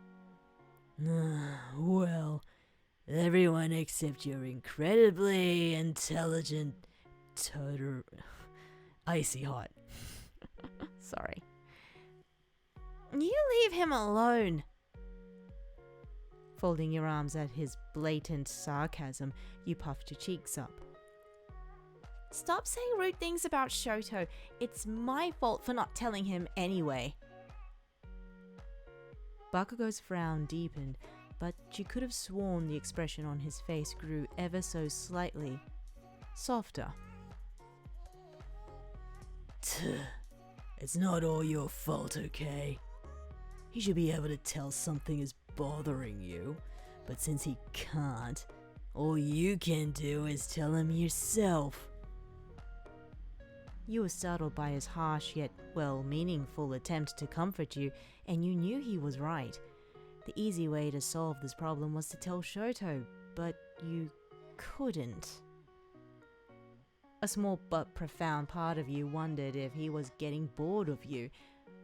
Well, everyone except your incredibly intelligent Icy Hot. Sorry. You leave him alone. Folding your arms at his blatant sarcasm, you puffed your cheeks up. Stop saying rude things about Shouto. It's my fault for not telling him anyway. Bakugou's frown deepened, but you could have sworn the expression on his face grew ever so slightly softer. It's not all your fault, okay? He should be able to tell something is bothering you, but since he can't, all you can do is tell him yourself. You were startled by his harsh yet well-meaningful attempt to comfort you, and you knew he was right. The easy way to solve this problem was to tell Shouto, but you couldn't. A small but profound part of you wondered if he was getting bored of you.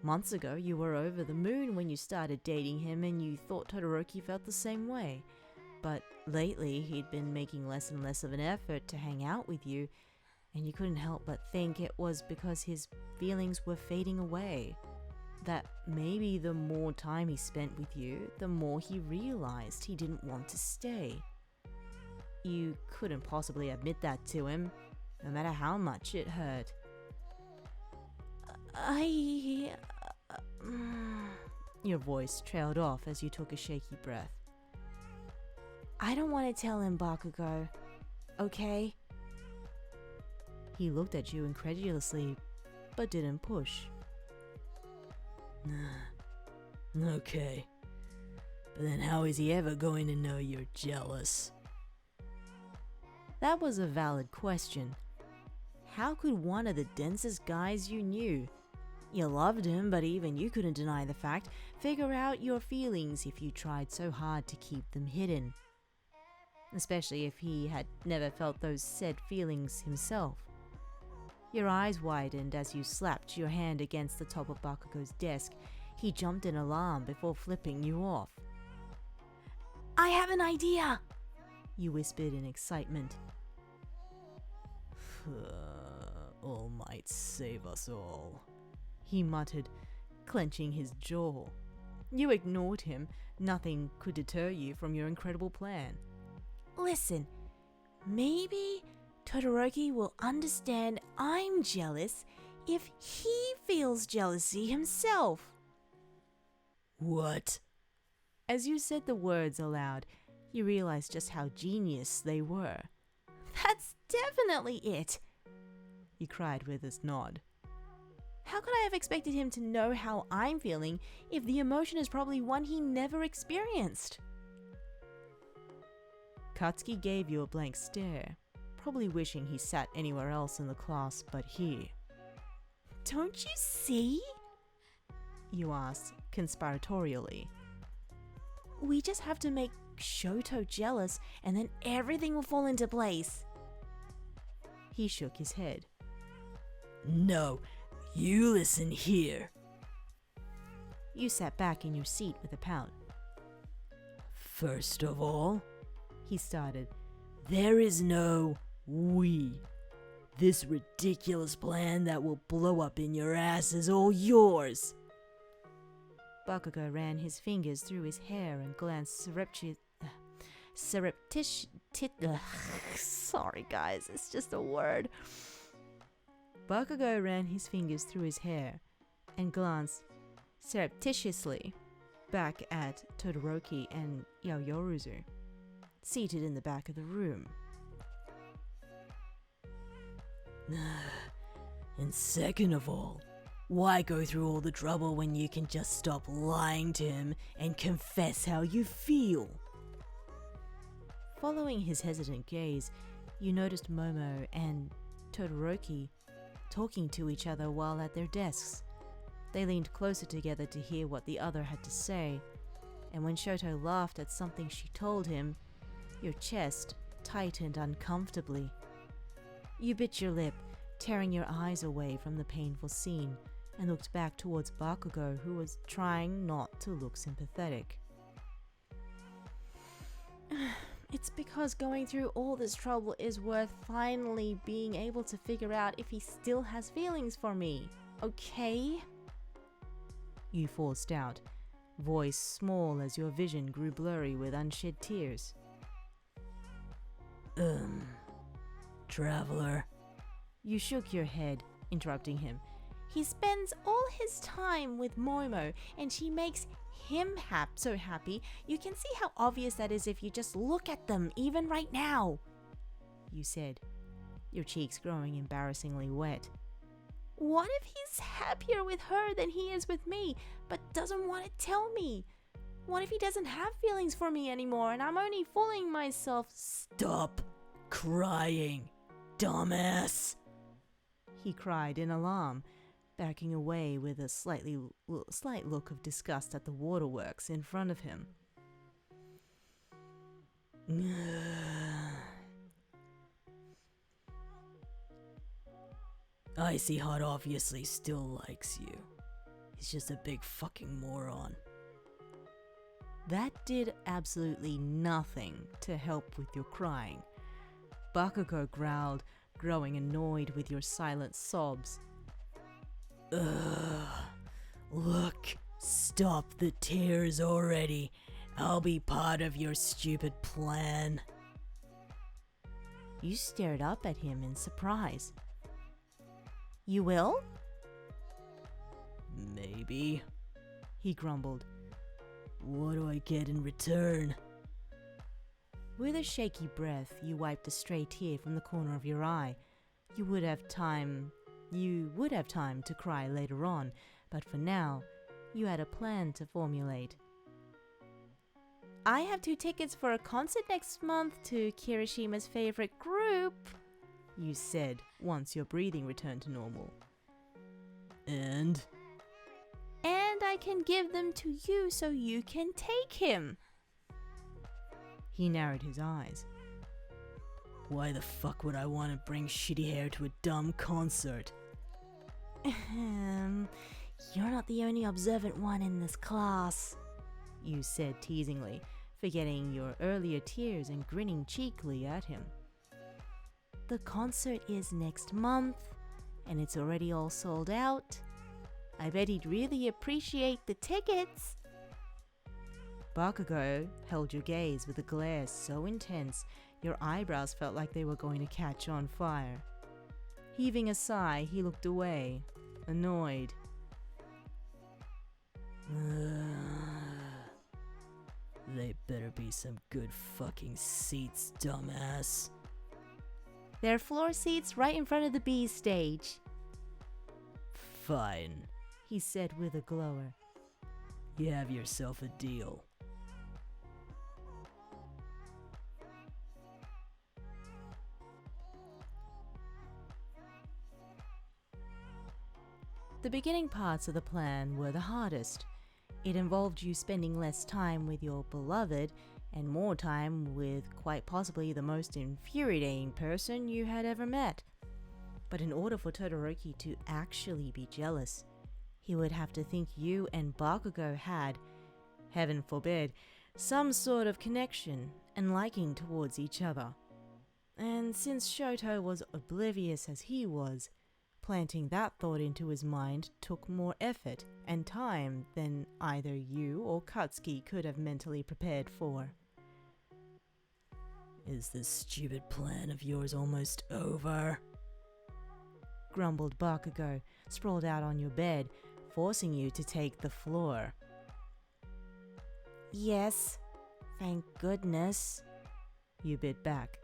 Months ago, you were over the moon when you started dating him, and you thought Todoroki felt the same way. But lately, he'd been making less and less of an effort to hang out with you, and you couldn't help but think it was because his feelings were fading away. That maybe the more time he spent with you, the more he realized he didn't want to stay. You couldn't possibly admit that to him, no matter how much it hurt. Your voice trailed off as you took a shaky breath. I don't want to tell him, Bakugou. Okay? He looked at you incredulously, but didn't push. Okay. But then how is he ever going to know you're jealous? That was a valid question. How could one of the densest guys you knew, you loved him, but even you couldn't deny the fact, figure out your feelings if you tried so hard to keep them hidden? Especially if he had never felt those said feelings himself. Your eyes widened as you slapped your hand against the top of Bakugou's desk. He jumped in alarm before flipping you off. I have an idea! You whispered in excitement. All might save us all, he muttered, clenching his jaw. You ignored him. Nothing could deter you from your incredible plan. Listen, maybe Todoroki will understand I'm jealous if he feels jealousy himself. What? As you said the words aloud, you realized just how genius they were. That's definitely it, he cried with his nod. How could I have expected him to know how I'm feeling if the emotion is probably one he never experienced? Katsuki gave you a blank stare, probably wishing he sat anywhere else in the class but here. Don't you see? You asked conspiratorially. We just have to make Shouto jealous and then everything will fall into place. He shook his head. No, you listen here. You sat back in your seat with a pout. First of all, he started, there is no we. This ridiculous plan that will blow up in your ass is all yours. Bakugou ran his fingers through his hair and glanced sorry guys, it's just a word. Bakugou ran his fingers through his hair and glanced surreptitiously back at Todoroki and Yaoyorozu, seated in the back of the room. And second of all, why go through all the trouble when you can just stop lying to him and confess how you feel? Following his hesitant gaze, you noticed Momo and Todoroki talking to each other while at their desks. They leaned closer together to hear what the other had to say, and when Shouto laughed at something she told him, your chest tightened uncomfortably. You bit your lip, tearing your eyes away from the painful scene, and looked back towards Bakugou, who was trying not to look sympathetic. It's because going through all this trouble is worth finally being able to figure out if he still has feelings for me, okay? You forced out, voice small as your vision grew blurry with unshed tears. Traveler. You shook your head, interrupting him. He spends all his time with Momo, and she makes him so happy. You can see how obvious that is if you just look at them, even right now, you said, your cheeks growing embarrassingly wet. What if he's happier with her than he is with me, but doesn't want to tell me? What if he doesn't have feelings for me anymore and I'm only fooling myself? Stop crying, dumbass, he cried in alarm, backing away with a slight look of disgust at the waterworks in front of him. Icy Hot obviously still likes you. He's just a big fucking moron. That did absolutely nothing to help with your crying. Bakugou growled, growing annoyed with your silent sobs. Look, stop the tears already. I'll be part of your stupid plan. You stared up at him in surprise. You will? Maybe, he grumbled. What do I get in return? With a shaky breath, you wiped a stray tear from the corner of your eye. You would have time to cry later on, but for now, you had a plan to formulate. I have 2 tickets for a concert next month to Kirishima's favorite group, you said once your breathing returned to normal. And I can give them to you so you can take him. He narrowed his eyes. Why the fuck would I want to bring shitty hair to a dumb concert? You're not the only observant one in this class, you said teasingly, forgetting your earlier tears and grinning cheekily at him. The concert is next month, and it's already all sold out. I bet he'd really appreciate the tickets. Bakugou held your gaze with a glare so intense your eyebrows felt like they were going to catch on fire. Heaving a sigh, he looked away, annoyed. They better be some good fucking seats, dumbass. There are floor seats right in front of the B stage. Fine, he said with a glower. You have yourself a deal. The beginning parts of the plan were the hardest. It involved you spending less time with your beloved and more time with quite possibly the most infuriating person you had ever met. But in order for Todoroki to actually be jealous, he would have to think you and Bakugou had, heaven forbid, some sort of connection and liking towards each other. And since Shouto was oblivious as he was, planting that thought into his mind took more effort and time than either you or Katsuki could have mentally prepared for. Is this stupid plan of yours almost over? Grumbled Bakugou, sprawled out on your bed, forcing you to take the floor. Yes, thank goodness, you bit back.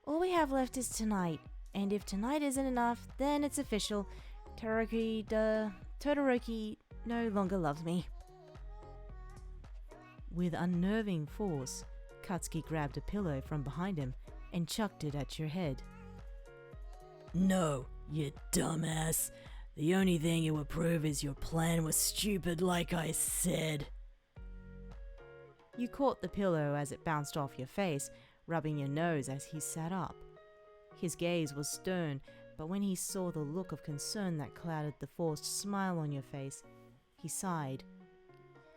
All we have left is tonight. And if tonight isn't enough, then it's official. Todoroki no longer loves me. With unnerving force, Katsuki grabbed a pillow from behind him and chucked it at your head. No, you dumbass. The only thing it would prove is your plan was stupid, like I said. You caught the pillow as it bounced off your face, rubbing your nose as he sat up. His gaze was stern, but when he saw the look of concern that clouded the forced smile on your face, he sighed,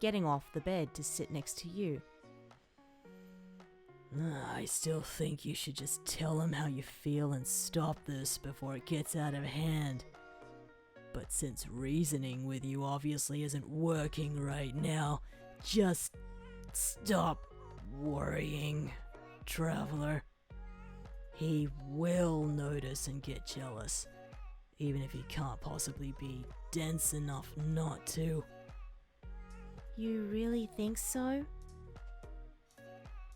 getting off the bed to sit next to you. I still think you should just tell him how you feel and stop this before it gets out of hand. But since reasoning with you obviously isn't working right now, just stop worrying, Traveler. He will notice and get jealous, even if he can't possibly be dense enough not to. You really think so?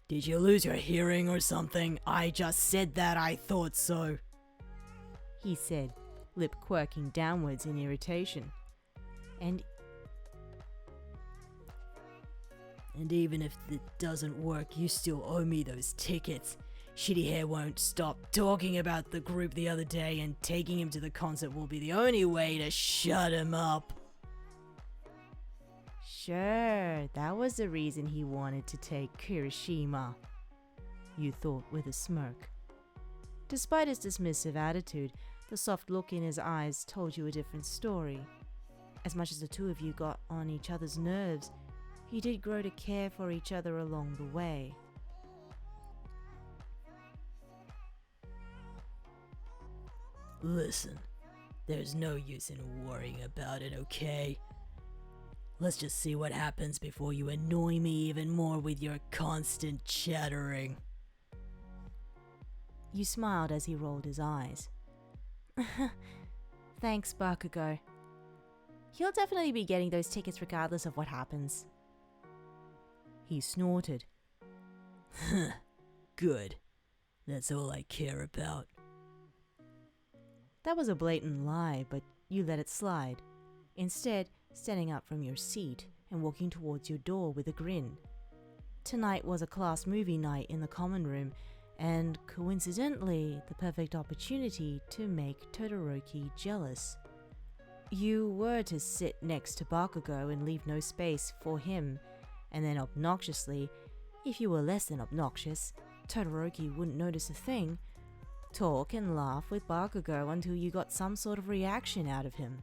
Did you lose your hearing or something? I just said that I thought so, he said, lip quirking downwards in irritation. And even if it doesn't work, you still owe me those tickets. Shitty Hair won't stop talking about the group the other day, and taking him to the concert will be the only way to shut him up. sure, that was the reason he wanted to take Kirishima, you thought with a smirk. Despite his dismissive attitude, the soft look in his eyes told you a different story. As much as the two of you got on each other's nerves, you did grow to care for each other along the way. Listen, there's no use in worrying about it, okay? Let's just see what happens before you annoy me even more with your constant chattering. You smiled as he rolled his eyes. Thanks, Bakugou. He'll definitely be getting those tickets regardless of what happens. He snorted. Good. That's all I care about. That was a blatant lie, but you let it slide. Instead, standing up from your seat and walking towards your door with a grin. Tonight was a class movie night in the common room, and coincidentally, the perfect opportunity to make Todoroki jealous. You were to sit next to Bakugou and leave no space for him, and then obnoxiously, if you were less than obnoxious, Todoroki wouldn't notice a thing, talk and laugh with Bakugou until you got some sort of reaction out of him.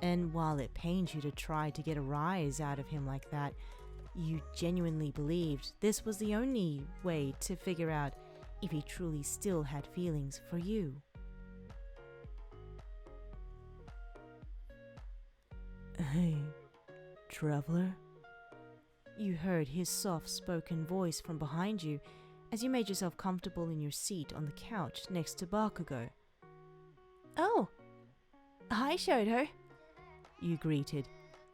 And while it pains you to try to get a rise out of him like that, you genuinely believed this was the only way to figure out if he truly still had feelings for you. Hey, Traveler? You heard his soft-spoken voice from behind you as you made yourself comfortable in your seat on the couch next to Bakugou. Oh, hi Shouto. You greeted,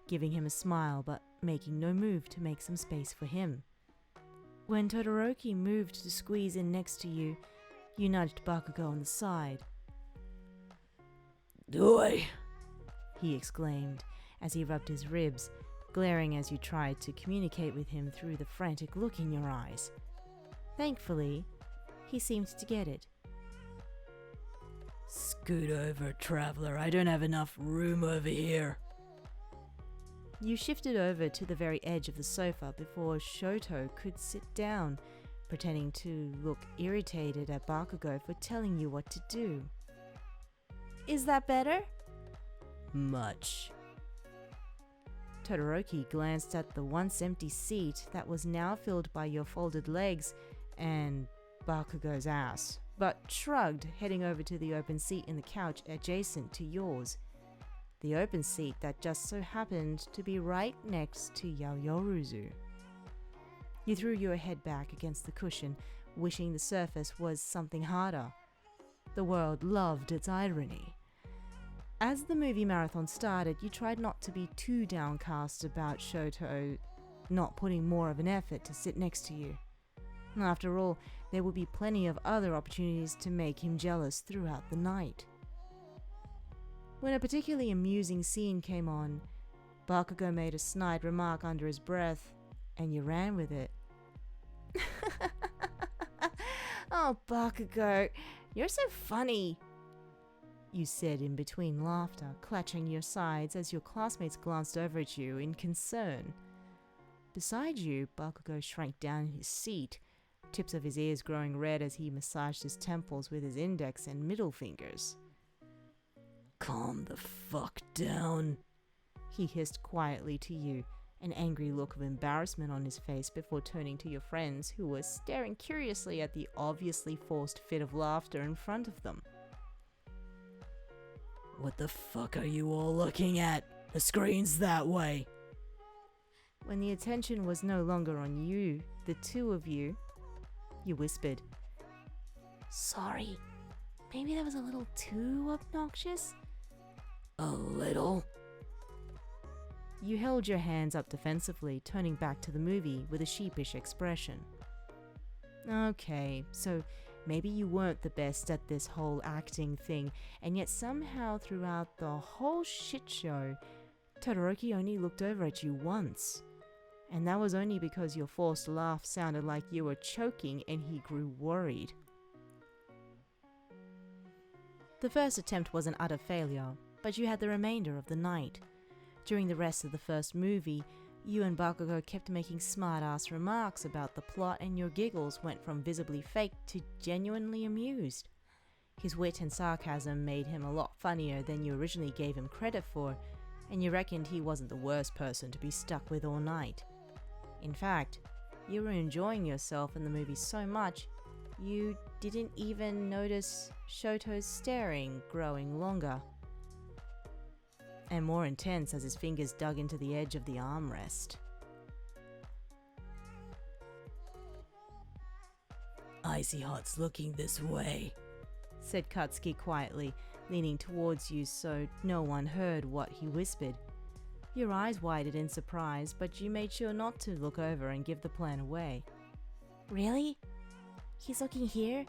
giving him a smile but making no move to make some space for him. When Todoroki moved to squeeze in next to you, you nudged Bakugou on the side. Oi! He exclaimed as he rubbed his ribs, glaring as you tried to communicate with him through the frantic look in your eyes. Thankfully, he seemed to get it. Scoot over, Traveler. I don't have enough room over here. You shifted over to the very edge of the sofa before Shouto could sit down, pretending to look irritated at Bakugou for telling you what to do. Is that better? Much. Todoroki glanced at the once empty seat that was now filled by your folded legs and Bakugou's ass, but shrugged, heading over to the open seat in the couch adjacent to yours. The open seat that just so happened to be right next to Yaoyorozu. You threw your head back against the cushion, wishing the surface was something harder. The world loved its irony. As the movie marathon started, you tried not to be too downcast about Shouto not putting more of an effort to sit next to you. After all, there would be plenty of other opportunities to make him jealous throughout the night. When a particularly amusing scene came on, Bakugou made a snide remark under his breath, and you ran with it. Oh, Bakugou, you're so funny. You said in between laughter, clutching your sides as your classmates glanced over at you in concern. Beside you, Bakugou shrank down in his seat, tips of his ears growing red as he massaged his temples with his index and middle fingers. Calm the fuck down, he hissed quietly to you, an angry look of embarrassment on his face before turning to your friends who were staring curiously at the obviously forced fit of laughter in front of them. What the fuck are you all looking at? The screen's that way. When the attention was no longer on you, the two of you whispered, Sorry, maybe that was a little too obnoxious? A little? You held your hands up defensively, turning back to the movie with a sheepish expression. Okay, so maybe you weren't the best at this whole acting thing, and yet somehow throughout the whole shit show, Todoroki only looked over at you once. And that was only because your forced laugh sounded like you were choking and he grew worried. The first attempt was an utter failure, but you had the remainder of the night. During the rest of the first movie, you and Bakugou kept making smart-ass remarks about the plot, and your giggles went from visibly fake to genuinely amused. His wit and sarcasm made him a lot funnier than you originally gave him credit for, and you reckoned he wasn't the worst person to be stuck with all night. In fact, you were enjoying yourself in the movie so much, you didn't even notice Shouto's staring growing longer and more intense as his fingers dug into the edge of the armrest. Icy Hot's looking this way, said Katsuki quietly, leaning towards you so no one heard what he whispered. Your eyes widened in surprise, but you made sure not to look over and give the plan away. Really? He's looking here?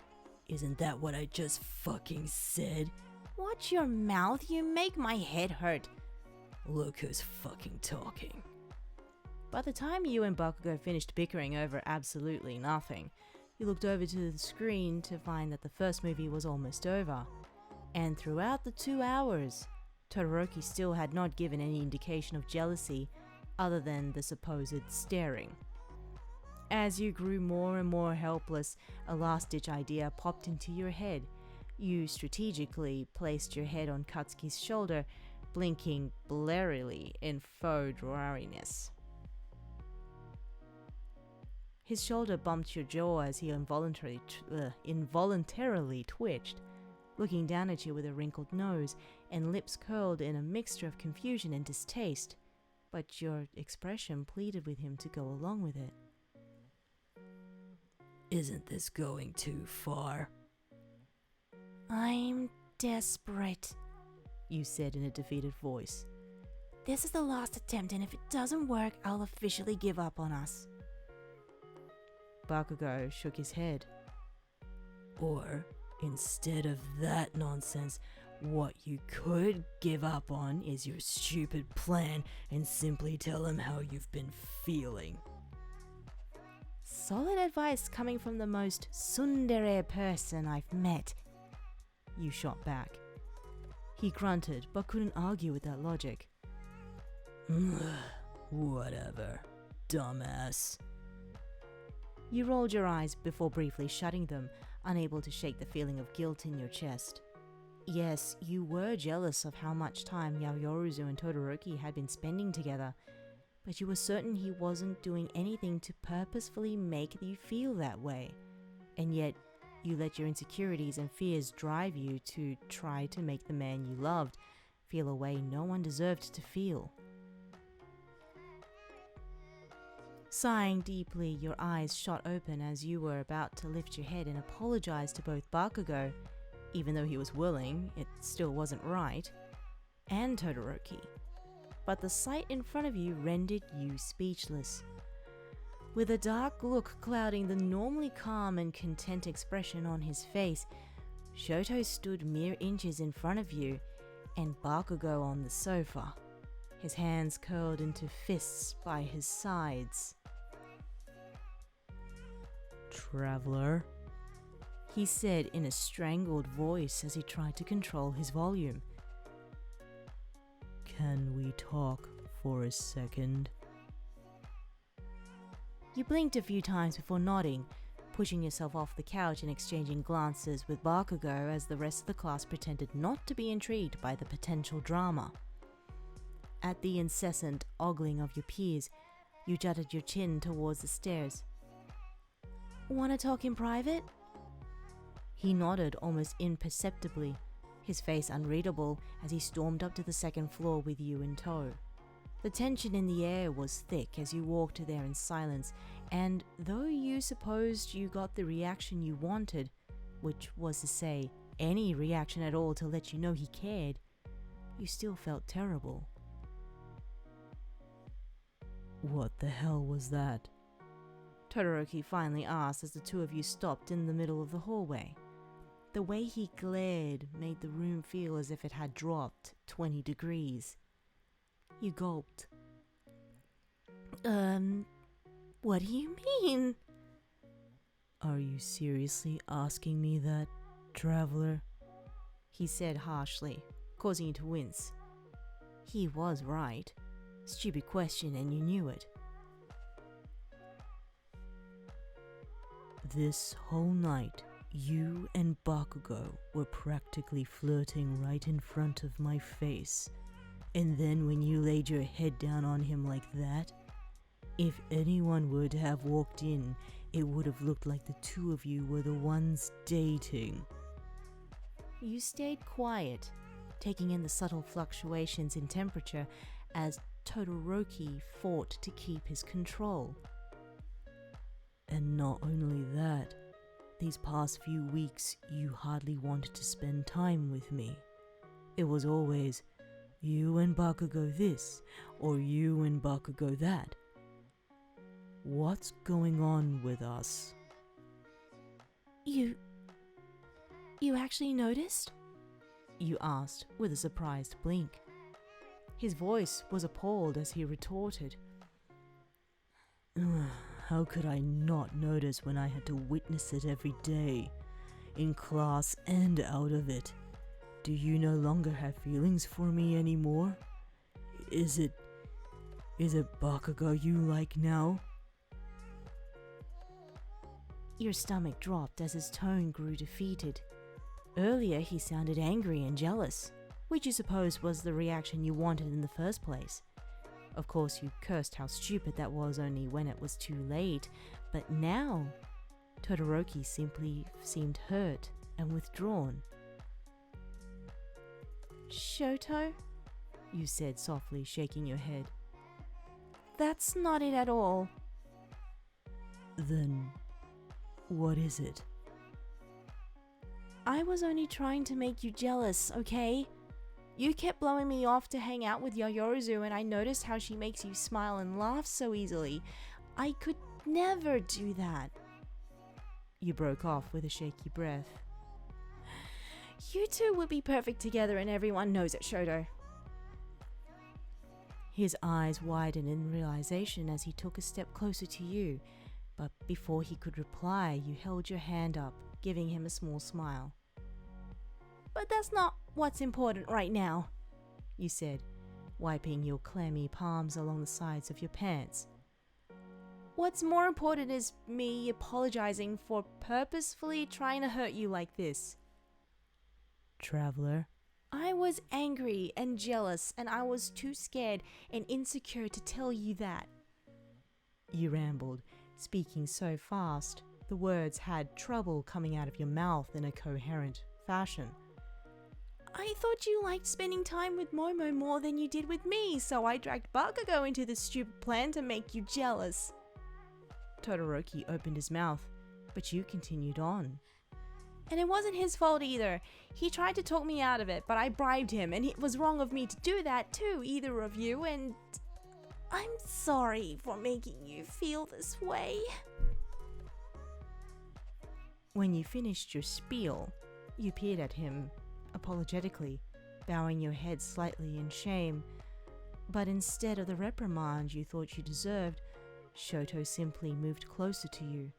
Isn't that what I just fucking said? Watch your mouth, you make my head hurt. Look who's fucking talking. By the time you and Bakugou finished bickering over absolutely nothing, you looked over to the screen to find that the first movie was almost over. And throughout the 2 hours, Todoroki still had not given any indication of jealousy other than the supposed staring. As you grew more and more helpless, a last-ditch idea popped into your head. You strategically placed your head on Katsuki's shoulder, blinking blarily in faux drowsiness. His shoulder bumped your jaw as he involuntarily twitched, looking down at you with a wrinkled nose and lips curled in a mixture of confusion and distaste, but your expression pleaded with him to go along with it. Isn't this going too far? I'm desperate, you said in a defeated voice. This is the last attempt, and if it doesn't work, I'll officially give up on us. Bakugou shook his head. Or, instead of that nonsense, what you could give up on is your stupid plan and simply tell him how you've been feeling. Solid advice coming from the most tsundere person I've met, you shot back. He grunted, but couldn't argue with that logic. Whatever, dumbass. You rolled your eyes before briefly shutting them, unable to shake the feeling of guilt in your chest. Yes, you were jealous of how much time Yaoyorozu and Todoroki had been spending together, but you were certain he wasn't doing anything to purposefully make you feel that way. And yet, you let your insecurities and fears drive you to try to make the man you loved feel a way no one deserved to feel. Sighing deeply, your eyes shot open as you were about to lift your head and apologize to both Bakugou, even though he was willing, it still wasn't right, and Todoroki. But the sight in front of you rendered you speechless. With a dark look clouding the normally calm and content expression on his face, Shouto stood mere inches in front of you, and Bakugou on the sofa, his hands curled into fists by his sides. Traveler, he said in a strangled voice as he tried to control his volume. Can we talk for a second? You blinked a few times before nodding, pushing yourself off the couch and exchanging glances with Bakugou as the rest of the class pretended not to be intrigued by the potential drama. At the incessant ogling of your peers, you jutted your chin towards the stairs. "Wanna talk in private?" He nodded almost imperceptibly, his face unreadable as he stormed up to the second floor with you in tow. The tension in the air was thick as you walked there in silence, and though you supposed you got the reaction you wanted, which was to say, any reaction at all to let you know he cared, you still felt terrible. What the hell was that? Todoroki finally asked as the two of you stopped in the middle of the hallway. The way he glared made the room feel as if it had dropped 20 degrees. You gulped. What do you mean? Are you seriously asking me that, traveler? He said harshly, causing you to wince. He was right. Stupid question, and you knew it. This whole night, you and Bakugou were practically flirting right in front of my face. And then when you laid your head down on him like that, if anyone would have walked in, it would have looked like the two of you were the ones dating. You stayed quiet, taking in the subtle fluctuations in temperature as Todoroki fought to keep his control. And not only that, these past few weeks you hardly wanted to spend time with me. It was always, you and Bakugou this, or you and Bakugou that. What's going on with us? You actually noticed? You asked with a surprised blink. His voice was appalled as he retorted. How could I not notice when I had to witness it every day, in class and out of it? Do you no longer have feelings for me anymore? Is it Bakugou you like now? Your stomach dropped as his tone grew defeated. Earlier he sounded angry and jealous, which you suppose was the reaction you wanted in the first place. Of course, you cursed how stupid that was only when it was too late, but now Todoroki simply seemed hurt and withdrawn. "Shouto?" you said softly, shaking your head. "That's not it at all." Then, what is it? I was only trying to make you jealous, okay? You kept blowing me off to hang out with Yayorozu, and I noticed how she makes you smile and laugh so easily. I could never do that. You broke off with a shaky breath. You two would be perfect together, and everyone knows it, Shouto. His eyes widened in realization as he took a step closer to you, but before he could reply, you held your hand up, giving him a small smile. But that's not what's important right now, you said, wiping your clammy palms along the sides of your pants. What's more important is me apologizing for purposefully trying to hurt you like this. Traveler? I was angry and jealous, and I was too scared and insecure to tell you that. You rambled, speaking so fast, the words had trouble coming out of your mouth in a coherent fashion. I thought you liked spending time with Momo more than you did with me, so I dragged Bakugou into this stupid plan to make you jealous. Todoroki opened his mouth, but you continued on. And it wasn't his fault either. He tried to talk me out of it, but I bribed him, and it was wrong of me to do that too, either of you, and I'm sorry for making you feel this way. When you finished your spiel, you peered at him apologetically, bowing your head slightly in shame. But instead of the reprimand you thought you deserved, Shouto simply moved closer to you,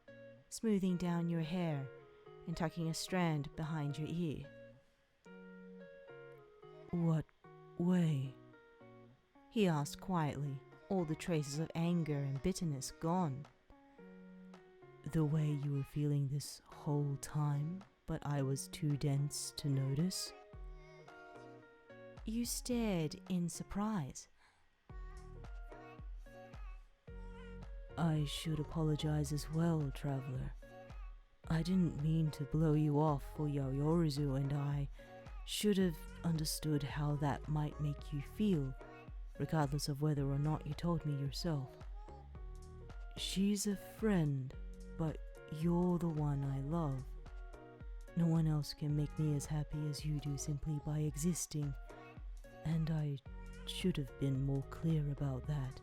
smoothing down your hair and tucking a strand behind your ear. What way? He asked quietly, all the traces of anger and bitterness gone. The way you were feeling this whole time, but I was too dense to notice? You stared in surprise. I should apologize as well, traveler. I didn't mean to blow you off for Yaoyorizu, and I should have understood how that might make you feel, regardless of whether or not you told me yourself. She's a friend, but you're the one I love. No one else can make me as happy as you do simply by existing, and I should have been more clear about that.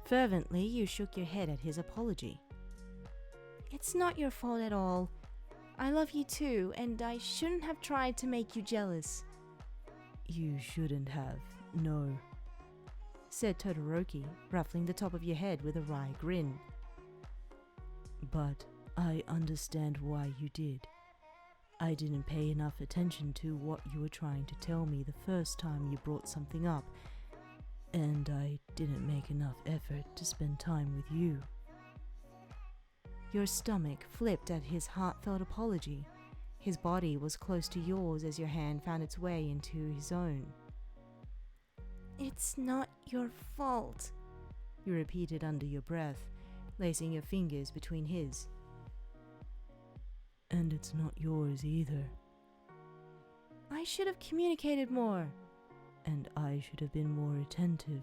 Fervently, you shook your head at his apology. It's not your fault at all. I love you too, and I shouldn't have tried to make you jealous. You shouldn't have, no, said Todoroki, ruffling the top of your head with a wry grin. But I understand why you did. I didn't pay enough attention to what you were trying to tell me the first time you brought something up, and I didn't make enough effort to spend time with you. Your stomach flipped at his heartfelt apology. His body was close to yours as your hand found its way into his own. It's not your fault, you repeated under your breath, lacing your fingers between his. And it's not yours either. I should have communicated more. And I should have been more attentive.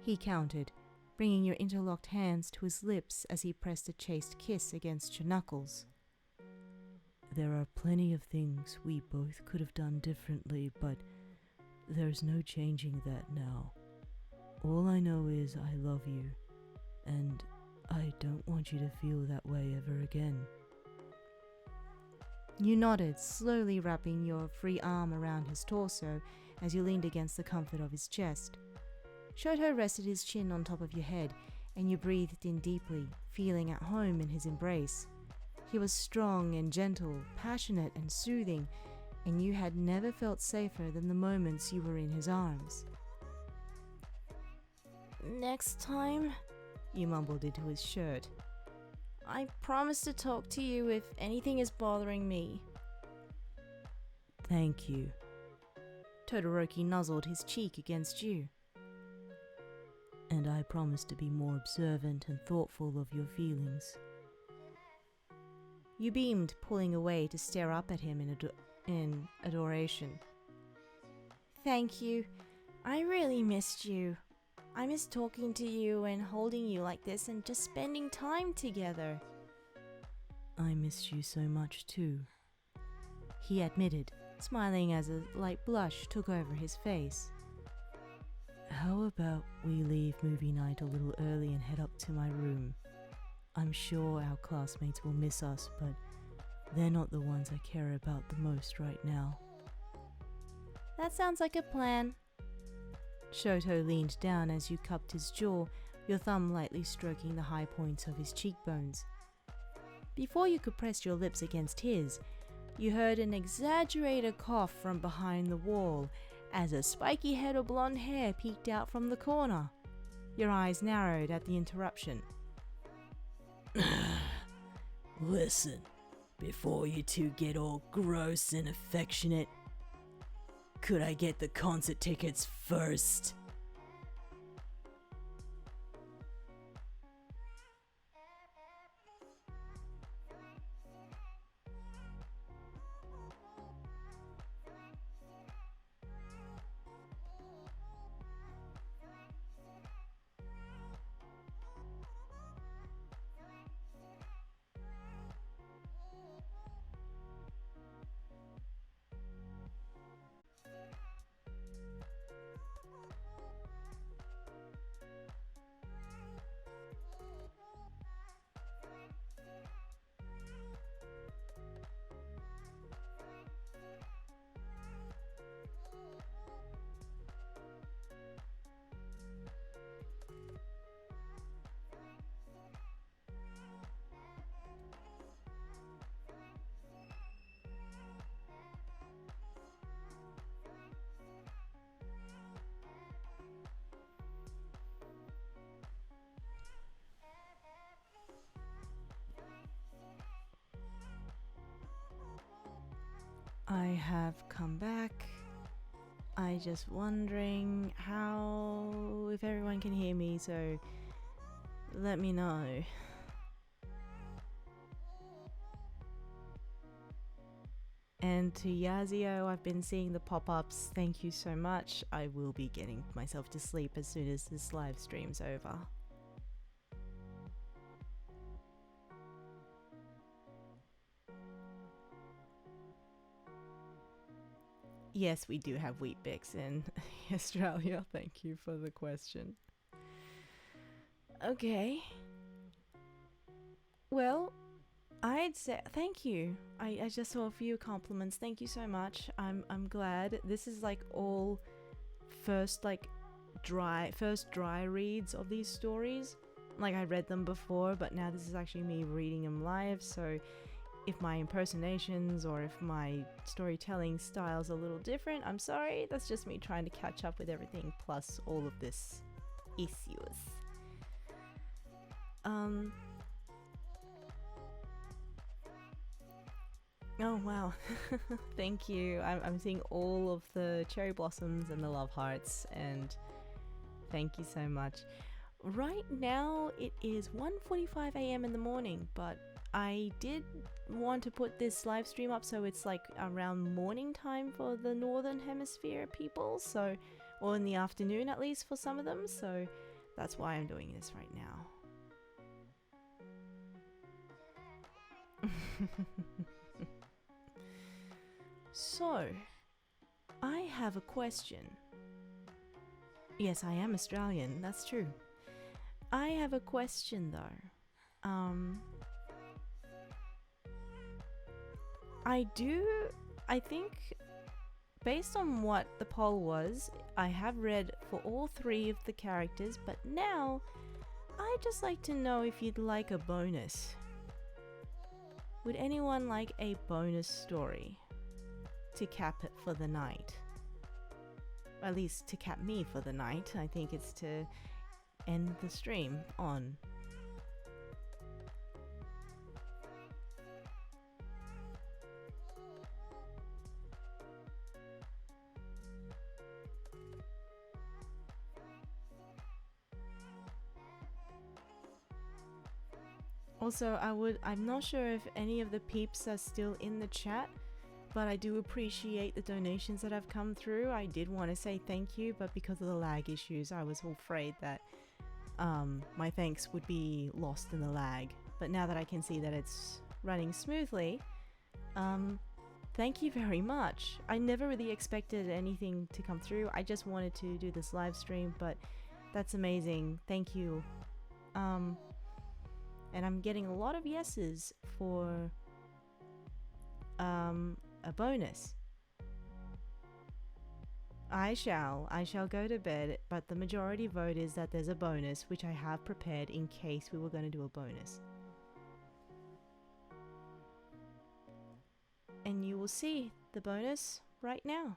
He countered, bringing your interlocked hands to his lips as he pressed a chaste kiss against your knuckles. There are plenty of things we both could have done differently, but there's no changing that now. All I know is I love you, and I don't want you to feel that way ever again. You nodded, slowly wrapping your free arm around his torso as you leaned against the comfort of his chest. Shouto rested his chin on top of your head, and you breathed in deeply, feeling at home in his embrace. He was strong and gentle, passionate and soothing, and you had never felt safer than the moments you were in his arms. Next time, you mumbled into his shirt. I promise to talk to you if anything is bothering me. Thank you. Todoroki nuzzled his cheek against you. And I promise to be more observant and thoughtful of your feelings. You beamed, pulling away to stare up at him in adoration. Thank you. I really missed you. I miss talking to you and holding you like this and just spending time together. I missed you so much too, he admitted, smiling as a light blush took over his face. How about we leave movie night a little early and head up to my room? I'm sure our classmates will miss us, but they're not the ones I care about the most right now. That sounds like a plan. Shouto leaned down as you cupped his jaw, your thumb lightly stroking the high points of his cheekbones. Before you could press your lips against his, you heard an exaggerated cough from behind the wall as a spiky head of blonde hair peeked out from the corner. Your eyes narrowed at the interruption. Listen, before you two get all gross and affectionate, could I get the concert tickets first? I have come back. I just wondering how, if everyone can hear me, so let me know. And to Yazio, I've been seeing the pop-ups. Thank you so much. I will be getting myself to sleep as soon as this live stream's over. Yes, we do have Wheat Bix in Australia. Thank you for the question. Okay. Well, I'd say thank you. I just saw a few compliments. Thank you so much. I'm glad. This is like all first dry reads of these stories. Like I read them before, but now this is actually me reading them live, so if my impersonations or if my storytelling style's a little different, I'm sorry. That's just me trying to catch up with everything plus all of this issues. Oh wow. Thank you. I'm seeing all of the cherry blossoms and the love hearts, and thank you so much. Right now it is 1:45 a.m. in the morning, but I did want to put this live stream up so it's like around morning time for the northern hemisphere people, so, or in the afternoon at least for some of them, so that's why I'm doing this right now. So, I have a question. Yes, I am Australian, that's true. I have a question though. I think, based on what the poll was, I have read for all 3 of the characters, but now, I'd just like to know if you'd like a bonus. Would anyone like a bonus story to cap it for the night? Or at least to cap me for the night. I think it's to end the stream on. Also, I'm not sure if any of the peeps are still in the chat, but I do appreciate the donations that have come through. I did want to say thank you, but because of the lag issues, I was afraid that my thanks would be lost in the lag. But now that I can see that it's running smoothly, thank you very much. I never really expected anything to come through. I just wanted to do this live stream, but that's amazing. Thank you. And I'm getting a lot of yeses for a bonus. I shall go to bed, but the majority vote is that there's a bonus, which I have prepared in case we were going to do a bonus. And you will see the bonus right now.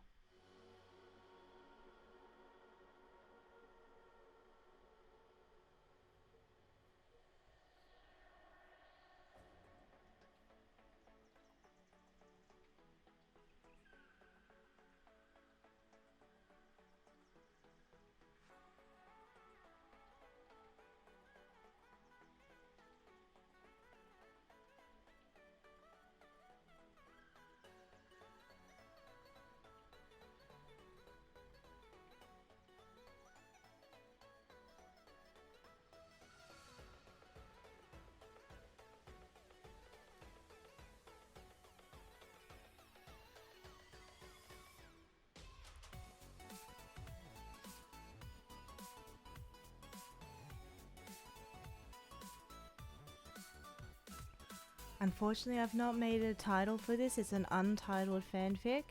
Unfortunately, I've not made a title for this. It's an untitled fanfic,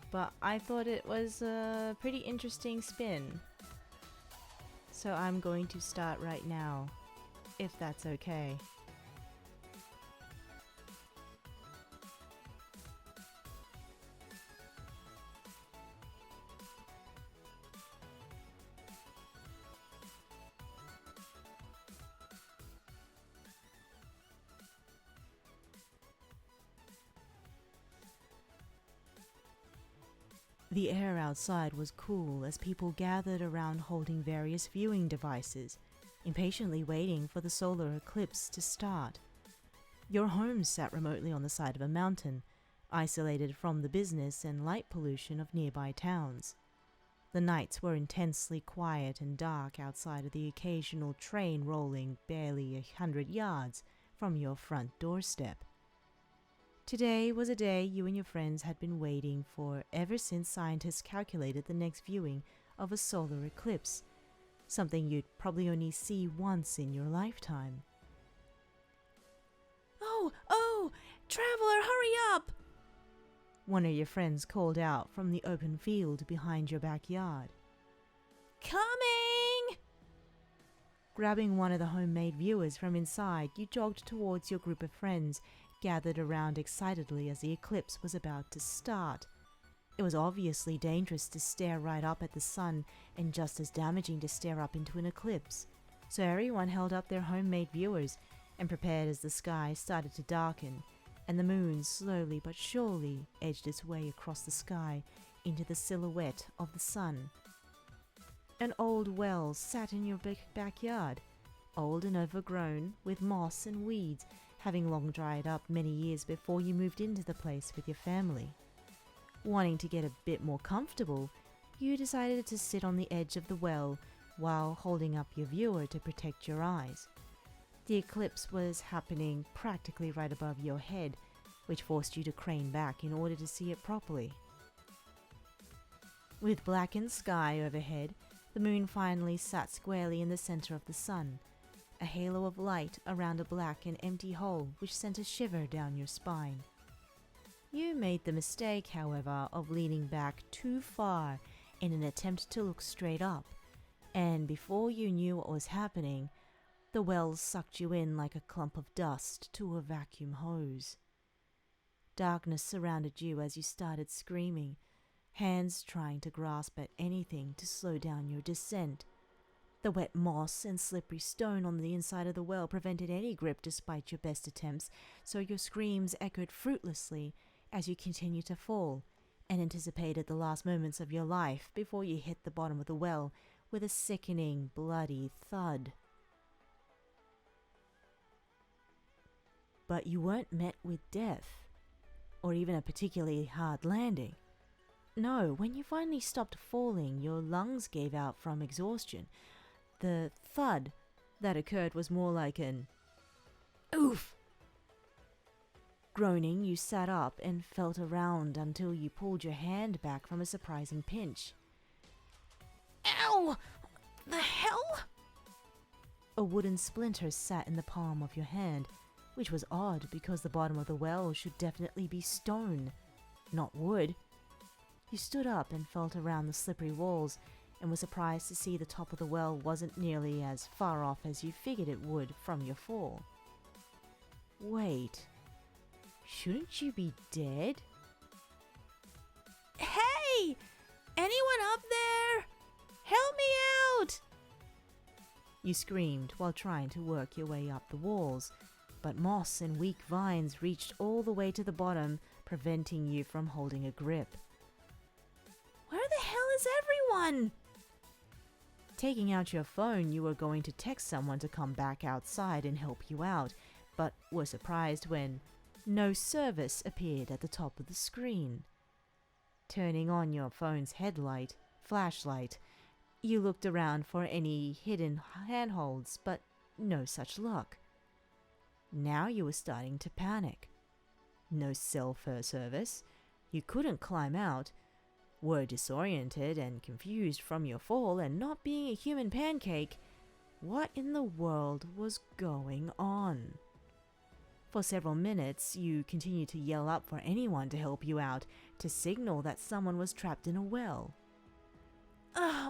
but I thought it was a pretty interesting spin. So I'm going to start right now, if that's okay. The air outside was cool as people gathered around holding various viewing devices, impatiently waiting for the solar eclipse to start. Your home sat remotely on the side of a mountain, isolated from the business and light pollution of nearby towns. The nights were intensely quiet and dark outside of the occasional train rolling barely 100 yards from your front doorstep. Today was a day you and your friends had been waiting for ever since scientists calculated the next viewing of a solar eclipse, something you'd probably only see once in your lifetime. Oh, traveler, hurry up! One of your friends called out from the open field behind your backyard. Coming! Grabbing one of the homemade viewers from inside, you jogged towards your group of friends, gathered around excitedly as the eclipse was about to start. It was obviously dangerous to stare right up at the sun, and just as damaging to stare up into an eclipse. So everyone held up their homemade viewers and prepared as the sky started to darken, and the moon slowly but surely edged its way across the sky into the silhouette of the sun. An old well sat in your backyard, old and overgrown, with moss and weeds, having long dried up many years before you moved into the place with your family. Wanting to get a bit more comfortable, you decided to sit on the edge of the well while holding up your viewer to protect your eyes. The eclipse was happening practically right above your head, which forced you to crane back in order to see it properly. With blackened sky overhead, the moon finally sat squarely in the center of the sun, a halo of light around a black and empty hole which sent a shiver down your spine. You made the mistake, however, of leaning back too far in an attempt to look straight up, and before you knew what was happening, the well sucked you in like a clump of dust to a vacuum hose. Darkness surrounded you as you started screaming, hands trying to grasp at anything to slow down your descent. The wet moss and slippery stone on the inside of the well prevented any grip despite your best attempts, so your screams echoed fruitlessly as you continued to fall and anticipated the last moments of your life before you hit the bottom of the well with a sickening, bloody thud. But you weren't met with death, or even a particularly hard landing. No, when you finally stopped falling, your lungs gave out from exhaustion. The thud that occurred was more like an oof. Groaning, you sat up and felt around until you pulled your hand back from a surprising pinch. Ow! The hell? A wooden splinter sat in the palm of your hand, which was odd because the bottom of the well should definitely be stone, not wood. You stood up and felt around the slippery walls and were surprised to see the top of the well wasn't nearly as far off as you figured it would from your fall. Wait, shouldn't you be dead? Hey! Anyone up there? Help me out! You screamed while trying to work your way up the walls, but moss and weak vines reached all the way to the bottom, preventing you from holding a grip. Where the hell is everyone? Taking out your phone, you were going to text someone to come back outside and help you out, but were surprised when no service appeared at the top of the screen. Turning on your phone's flashlight, you looked around for any hidden handholds, but no such luck. Now you were starting to panic. No cell phone service. You couldn't climb out. Were disoriented and confused from your fall and not being a human pancake. What in the world was going on? For several minutes, you continued to yell up for anyone to help you out, to signal that someone was trapped in a well.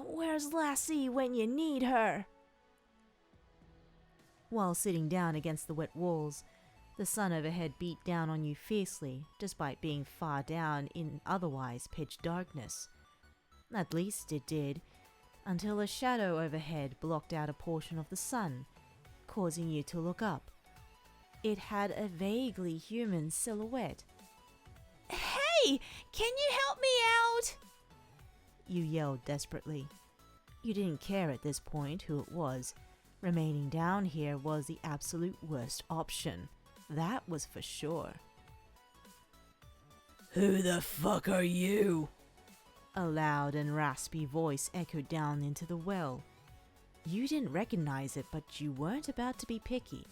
Where's Lassie when you need her? While sitting down against the wet walls, the sun overhead beat down on you fiercely, despite being far down in otherwise pitch darkness. At least it did, until a shadow overhead blocked out a portion of the sun, causing you to look up. It had a vaguely human silhouette. Hey! Can you help me out? you yelled desperately. You didn't care at this point who it was. Remaining down here was the absolute worst option. That was for sure. Who the fuck are you? A loud and raspy voice echoed down into the well. You didn't recognize it, but you weren't about to be picky.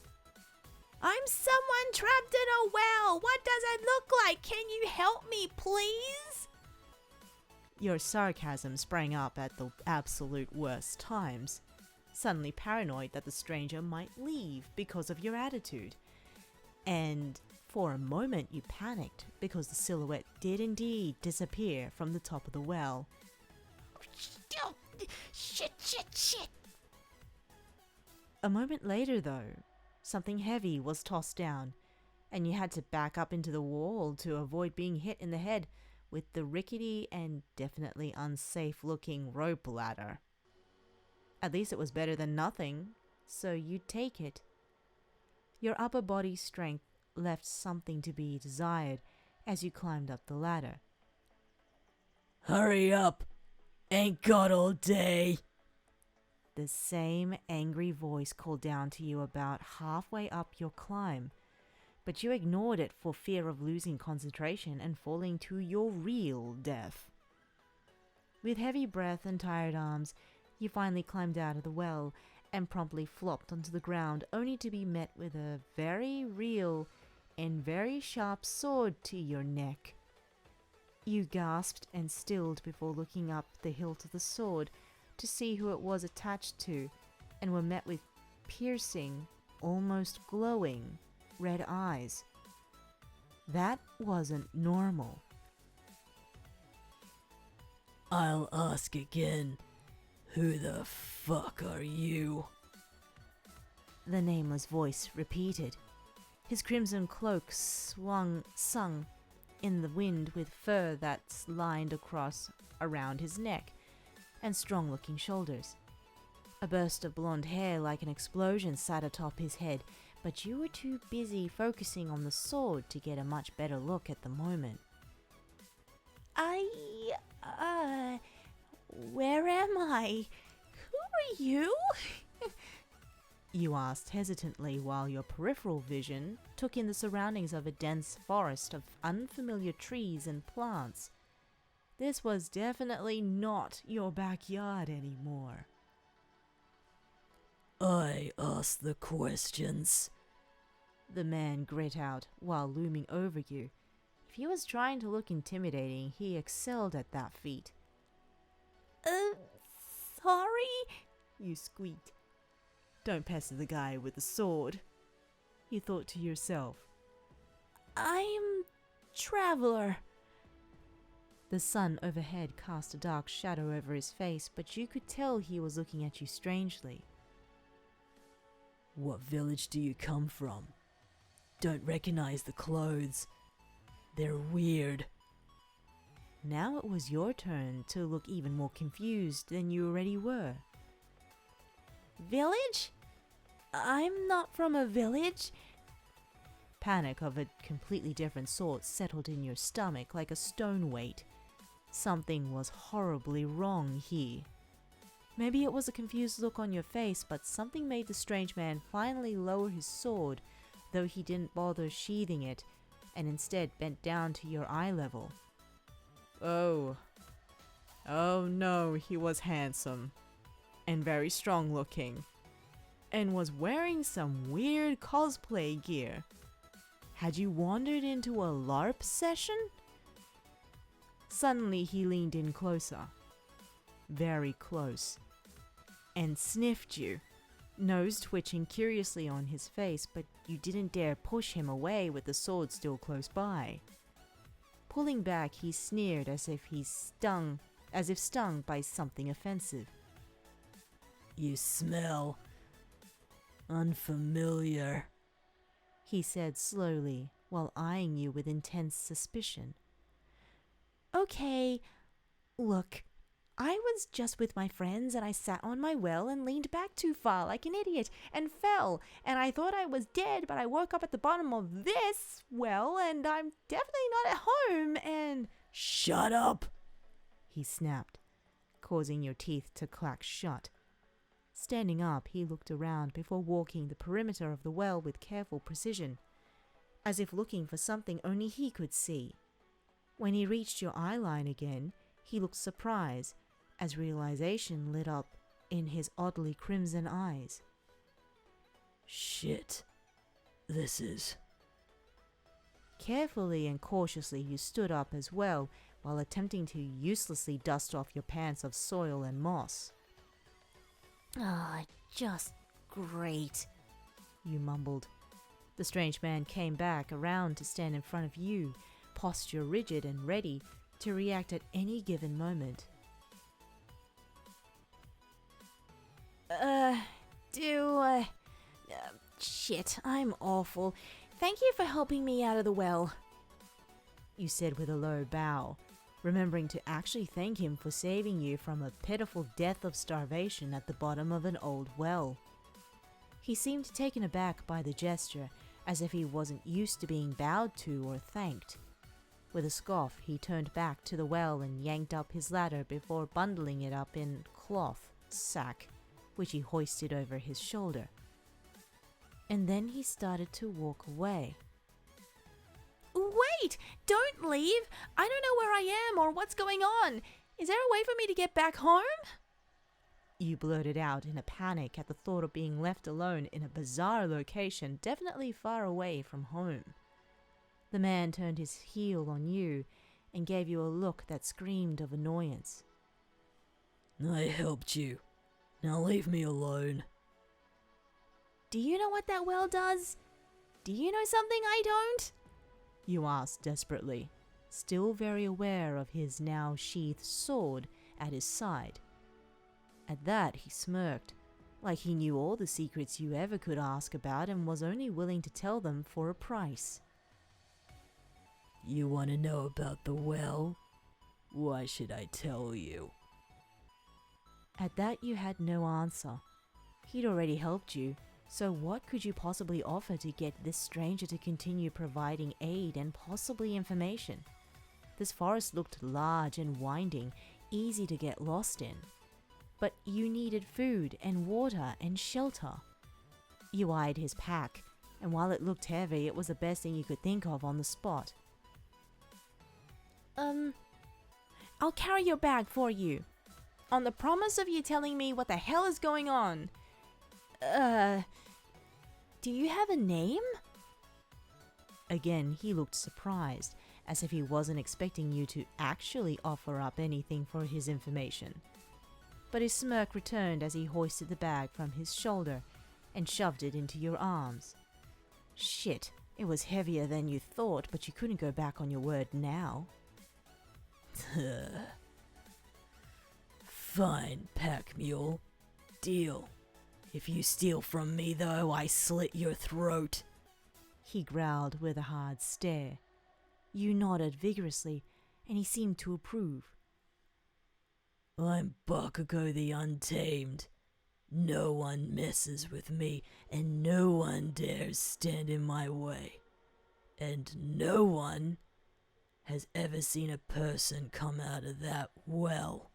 I'm someone trapped in a well. What does it look like? Can you help me, please? Your sarcasm sprang up at the absolute worst times, suddenly paranoid that the stranger might leave because of your attitude. And for a moment you panicked because the silhouette did indeed disappear from the top of the well. Shit. A moment later, though, something heavy was tossed down, and you had to back up into the wall to avoid being hit in the head with the rickety and definitely unsafe-looking rope ladder. At least it was better than nothing, so you'd take it. Your upper body strength left something to be desired as you climbed up the ladder. Hurry up! Ain't got all day! The same angry voice called down to you about halfway up your climb, but you ignored it for fear of losing concentration and falling to your real death. With heavy breath and tired arms, you finally climbed out of the well and promptly flopped onto the ground, only to be met with a very real and very sharp sword to your neck. You gasped and stilled before looking up the hilt of the sword to see who it was attached to, and were met with piercing, almost glowing, red eyes. That wasn't normal. I'll ask again. Who the fuck are you? The nameless voice repeated. His crimson cloak sung in the wind with fur that's lined across around his neck and strong-looking shoulders. A burst of blonde hair like an explosion sat atop his head, but you were too busy focusing on the sword to get a much better look at the moment. Where am I? Who are you? You asked hesitantly while your peripheral vision took in the surroundings of a dense forest of unfamiliar trees and plants. This was definitely not your backyard anymore. I ask the questions. The man grit out while looming over you. If he was trying to look intimidating, he excelled at that feat. Sorry? You squeaked. Don't pester the guy with the sword, you thought to yourself. I'm Traveler. The sun overhead cast a dark shadow over his face, but you could tell he was looking at you strangely. What village do you come from? Don't recognize the clothes. They're weird. Now it was your turn to look even more confused than you already were. Village? I'm not from a village. Panic of a completely different sort settled in your stomach like a stone weight. Something was horribly wrong here. Maybe it was a confused look on your face, but something made the strange man finally lower his sword, though he didn't bother sheathing it, and instead bent down to your eye level. Oh no, he was handsome, and very strong looking, and was wearing some weird cosplay gear. Had you wandered into a LARP session? Suddenly he leaned in closer, very close, and sniffed you, nose twitching curiously on his face, but you didn't dare push him away with the sword still close by. Pulling back, he sneered as if stung by something offensive. You smell unfamiliar, he said slowly while eyeing you with intense suspicion. Okay, look, I was just with my friends and I sat on my well and leaned back too far like an idiot and fell, and I thought I was dead, but I woke up at the bottom of this well and I'm definitely not at home and... Shut up! He snapped. causing your teeth to clack shut. Standing up, he looked around before walking the perimeter of the well with careful precision, as if looking for something only he could see. When he reached your eye line again, he looked surprised, as realization lit up in his oddly crimson eyes. Shit. This is... Carefully and cautiously you stood up as well, while attempting to uselessly dust off your pants of soil and moss. Ah, just great. You mumbled. The strange man came back around to stand in front of you, posture rigid and ready to react at any given moment. Shit, I'm awful. Thank you for helping me out of the well. You said with a low bow, remembering to actually thank him for saving you from a pitiful death of starvation at the bottom of an old well. He seemed taken aback by the gesture, as if he wasn't used to being bowed to or thanked. With a scoff, he turned back to the well and yanked up his ladder before bundling it up in cloth sack, which he hoisted over his shoulder. And then he started to walk away. Wait! Don't leave! I don't know where I am or what's going on. Is there a way for me to get back home? You blurted out in a panic at the thought of being left alone in a bizarre location definitely far away from home. The man turned his heel on you and gave you a look that screamed of annoyance. I helped you. Now leave me alone. Do you know what that well does? Do you know something I don't? You asked desperately, still very aware of his now sheathed sword at his side. At that he smirked, like he knew all the secrets you ever could ask about and was only willing to tell them for a price. You want to know about the well? Why should I tell you? At that you had no answer. He'd already helped you, so what could you possibly offer to get this stranger to continue providing aid and possibly information? This forest looked large and winding, easy to get lost in. But you needed food and water and shelter. You eyed his pack, and while it looked heavy, it was the best thing you could think of on the spot. I'll carry your bag for you, on the promise of you telling me what the hell is going on. Do you have a name? Again, he looked surprised, as if he wasn't expecting you to actually offer up anything for his information. But his smirk returned as he hoisted the bag from his shoulder and shoved it into your arms. Shit, it was heavier than you thought, but you couldn't go back on your word now. Fine, pack mule. Deal. If you steal from me, though, I slit your throat. He growled with a hard stare. You nodded vigorously, and he seemed to approve. I'm Bakugou the Untamed. No one messes with me, and no one dares stand in my way. And no one has ever seen a person come out of that well.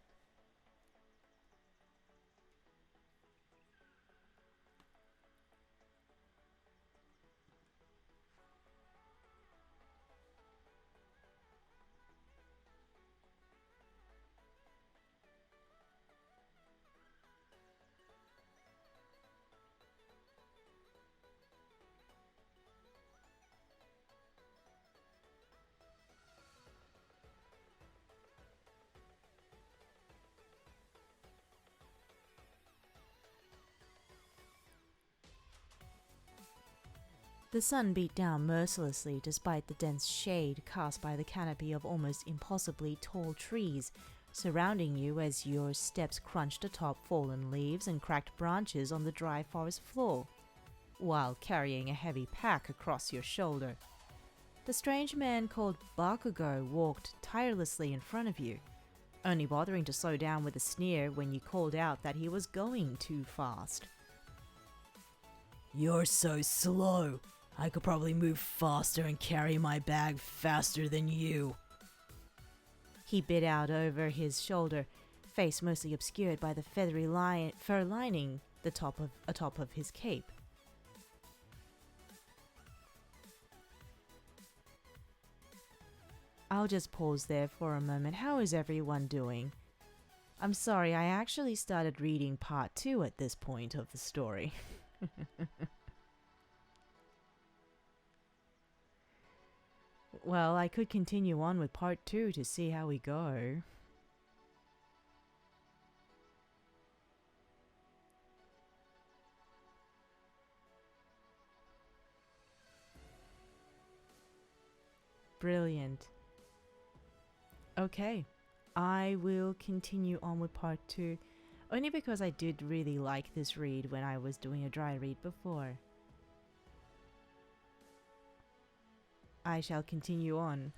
The sun beat down mercilessly despite the dense shade cast by the canopy of almost impossibly tall trees surrounding you as your steps crunched atop fallen leaves and cracked branches on the dry forest floor, while carrying a heavy pack across your shoulder. The strange man called Bakugou walked tirelessly in front of you, only bothering to slow down with a sneer when you called out that he was going too fast. You're so slow. I could probably move faster and carry my bag faster than you. He bit out over his shoulder, face mostly obscured by the feathery fur lining atop of his cape. I'll just pause there for a moment. How is everyone doing? I'm sorry, I actually started reading part 2 at this point of the story. Well, I could continue on with part 2 to see how we go. Brilliant. Okay, I will continue on with part 2, only because I did really like this read when I was doing a dry read before. I shall continue on.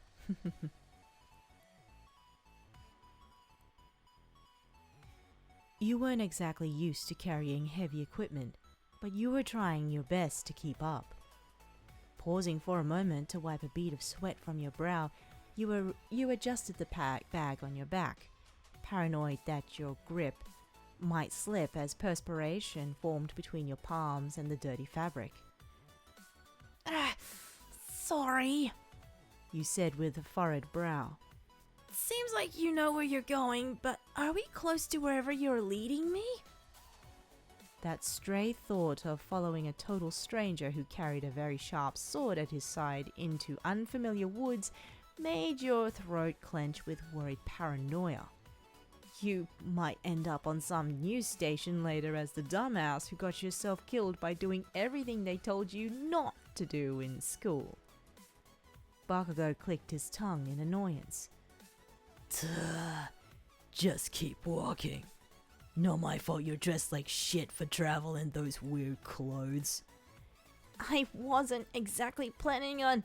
You weren't exactly used to carrying heavy equipment, but you were trying your best to keep up. Pausing for a moment to wipe a bead of sweat from your brow, you adjusted the bag on your back, paranoid that your grip might slip as perspiration formed between your palms and the dirty fabric. Sorry. You said with a furrowed brow. Seems like you know where you're going, but are we close to wherever you're leading me? That stray thought of following a total stranger who carried a very sharp sword at his side into unfamiliar woods made your throat clench with worried paranoia. You might end up on some news station later as the dumbass who got yourself killed by doing everything they told you not to do in school. Bakugou clicked his tongue in annoyance. Just keep walking. Not my fault you're dressed like shit for travel in those weird clothes. I wasn't exactly planning on...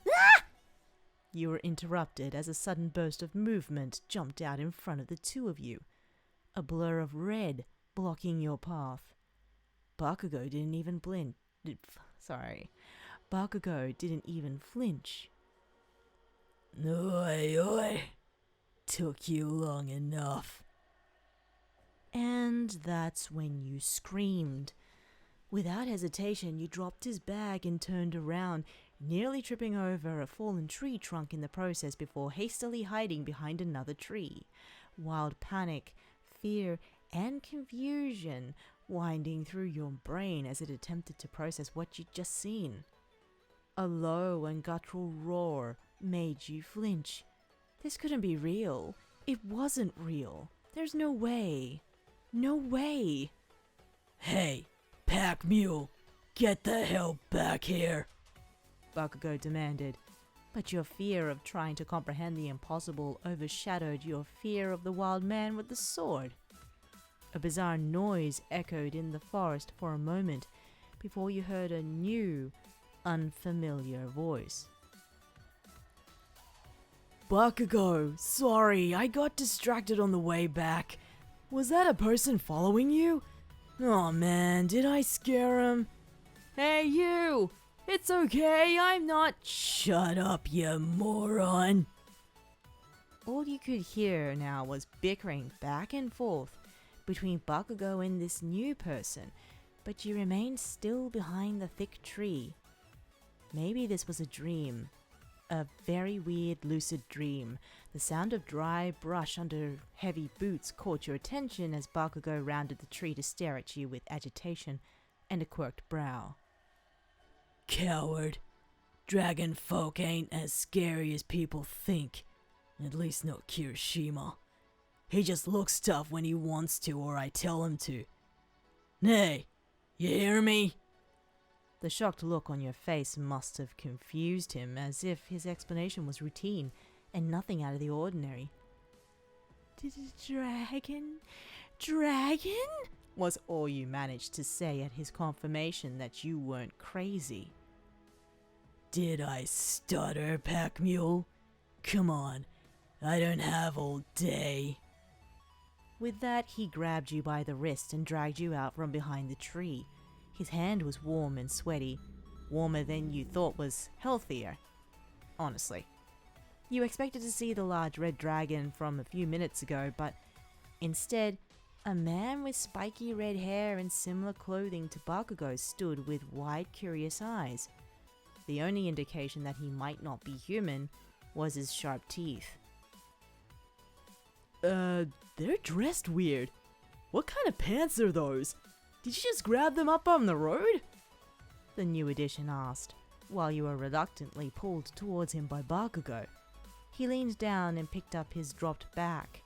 You were interrupted as a sudden burst of movement jumped out in front of the two of you, a blur of red blocking your path. Bakugou didn't even Bakugou didn't even flinch. Oi, oi. Took you long enough. And that's when you screamed. Without hesitation, you dropped his bag and turned around, nearly tripping over a fallen tree trunk in the process before hastily hiding behind another tree. Wild panic, fear, and confusion winding through your brain as it attempted to process what you'd just seen. A low and guttural roar made you flinch. This couldn't be real. It wasn't real. There's no way. No way. Hey, pack mule, get the hell back here, Bakugou demanded. But your fear of trying to comprehend the impossible overshadowed your fear of the wild man with the sword. A bizarre noise echoed in the forest for a moment before you heard a new, unfamiliar voice. Bakugou, sorry, I got distracted on the way back. Was that a person following you? Oh man, did I scare him? Hey you! It's okay, I'm not— Shut up, you moron. All you could hear now was bickering back and forth between Bakugou and this new person, but you remained still behind the thick tree. Maybe this was a dream. A very weird lucid dream. The sound of dry brush under heavy boots caught your attention as Bakugou rounded the tree to stare at you with agitation and a quirked brow. Coward. Dragon folk ain't as scary as people think. At least not Kirishima. He just looks tough when he wants to or I tell him to. Hey, you hear me? The shocked look on your face must have confused him, as if his explanation was routine and nothing out of the ordinary. Dragon? Was all you managed to say at his confirmation that you weren't crazy. Did I stutter, pack mule? Come on, I don't have all day. With that, he grabbed you by the wrist and dragged you out from behind the tree. His hand was warm and sweaty, warmer than you thought was healthier. Honestly. You expected to see the large red dragon from a few minutes ago, but Instead, a man with spiky red hair and similar clothing to Bakugou stood with wide, curious eyes. The only indication that he might not be human was his sharp teeth. They're dressed weird. What kind of pants are those? Did you just grab them up on the road? The new addition asked, while you were reluctantly pulled towards him by Bakugou. He leaned down and picked up his dropped pack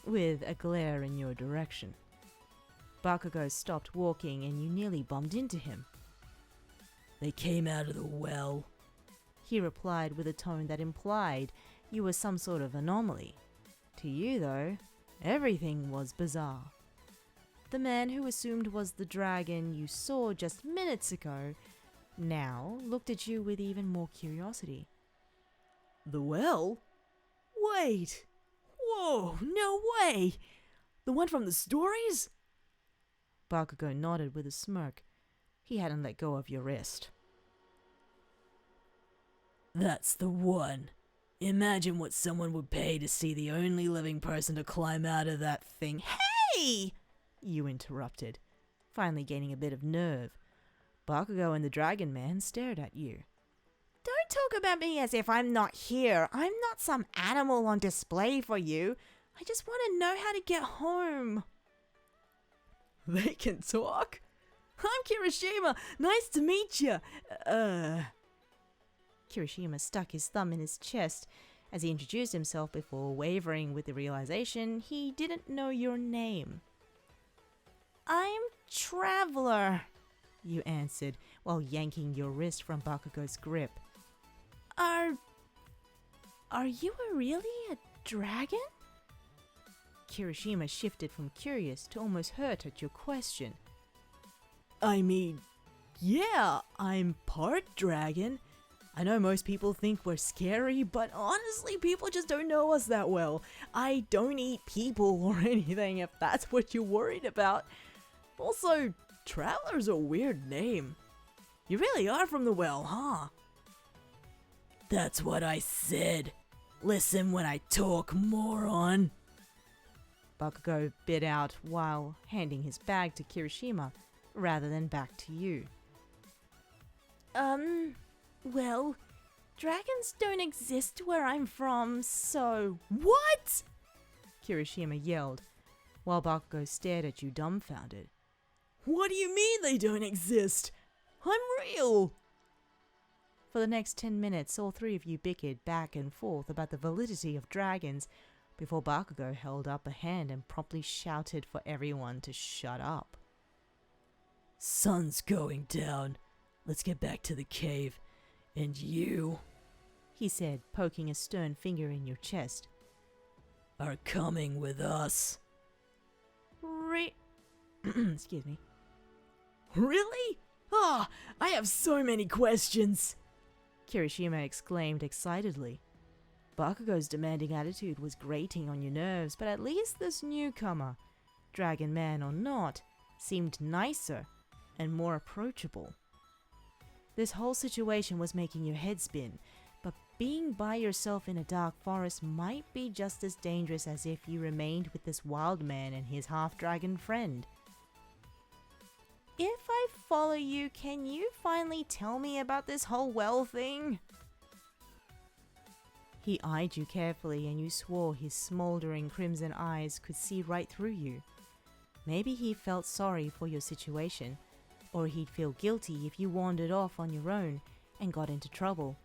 with a glare in your direction. Bakugou stopped walking and you nearly bumped into him. They came out of the well. He replied with a tone that implied you were some sort of anomaly. To you, though, everything was bizarre. The man who assumed was the dragon you saw just minutes ago now looked at you with even more curiosity. The well? Wait! Whoa, no way! The one from the stories? Bakugou nodded with a smirk. He hadn't let go of your wrist. That's the one. Imagine what someone would pay to see the only living person to climb out of that thing. Hey! You interrupted, finally gaining a bit of nerve. Bakugou and the Dragon Man stared at you. Don't talk about me as if I'm not here. I'm not some animal on display for you. I just want to know how to get home. They can talk? I'm Kirishima. Nice to meet you. Kirishima stuck his thumb in his chest as he introduced himself before wavering with the realization he didn't know your name. I'm Traveler, you answered while yanking your wrist from Bakugou's grip. Are you really a dragon? Kirishima shifted from curious to almost hurt at your question. I mean, yeah, I'm part dragon. I know most people think we're scary, but honestly, people just don't know us that well. I don't eat people or anything if that's what you're worried about. Also, Traveler's a weird name. You really are from the well, huh? That's what I said. Listen when I talk, moron. Bakugou bit out while handing his bag to Kirishima rather than back to you. Well, dragons don't exist where I'm from, so... What? Kirishima yelled, while Bakugou stared at you dumbfounded. What do you mean they don't exist? I'm real! For the next 10 minutes, all three of you bickered back and forth about the validity of dragons before Bakugou held up a hand and promptly shouted for everyone to shut up. Sun's going down. Let's get back to the cave. And you, he said, poking a stern finger in your chest, are coming with us. Excuse me. Really? Ah, I have so many questions. Kirishima exclaimed excitedly. Bakugou's demanding attitude was grating on your nerves, but at least this newcomer, dragon man or not, seemed nicer and more approachable. This whole situation was making your head spin, but being by yourself in a dark forest might be just as dangerous as if you remained with this wild man and his half-dragon friend. If I follow you, can you finally tell me about this whole well thing? He eyed you carefully and you swore his smoldering crimson eyes could see right through you. Maybe he felt sorry for your situation, or he'd feel guilty if you wandered off on your own and got into trouble.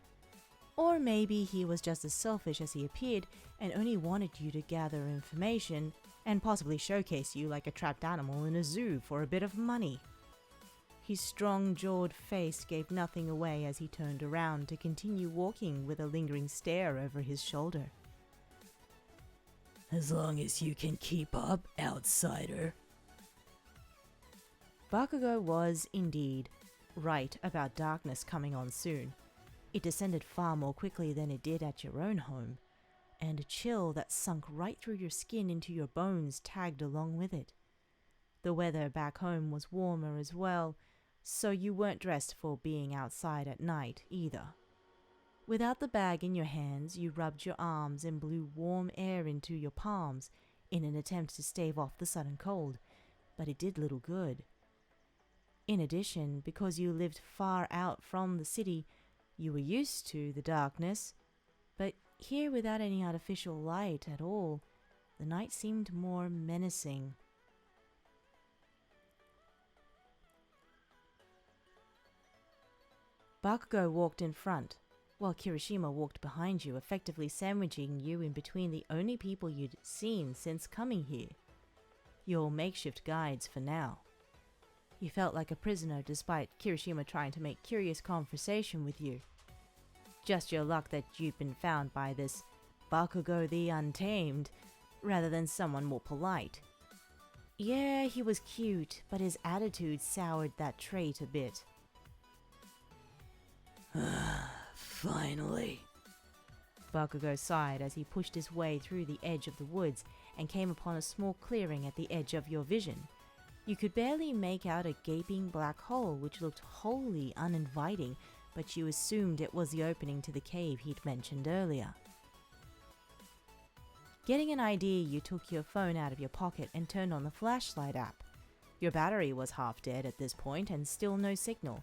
Or maybe he was just as selfish as he appeared and only wanted you to gather information and possibly showcase you like a trapped animal in a zoo for a bit of money. His strong-jawed face gave nothing away as he turned around to continue walking with a lingering stare over his shoulder. As long as you can keep up, outsider. Bakugou was, indeed, right about darkness coming on soon. It descended far more quickly than it did at your own home, and a chill that sunk right through your skin into your bones tagged along with it. The weather back home was warmer as well, so you weren't dressed for being outside at night either. Without the bag in your hands, you rubbed your arms and blew warm air into your palms in an attempt to stave off the sudden cold, but it did little good. In addition, because you lived far out from the city, you were used to the darkness, but here without any artificial light at all, the night seemed more menacing. Bakugou walked in front, while Kirishima walked behind you, effectively sandwiching you in between the only people you'd seen since coming here. Your makeshift guides for now. You felt like a prisoner despite Kirishima trying to make curious conversation with you. Just your luck that you'd been found by this Bakugou the Untamed, rather than someone more polite. Yeah, he was cute, but his attitude soured that trait a bit. Finally. Bakugou sighed as he pushed his way through the edge of the woods and came upon a small clearing at the edge of your vision. You could barely make out a gaping black hole which looked wholly uninviting, but you assumed it was the opening to the cave he'd mentioned earlier. Getting an idea, you took your phone out of your pocket and turned on the flashlight app. Your battery was half dead at this point and still no signal.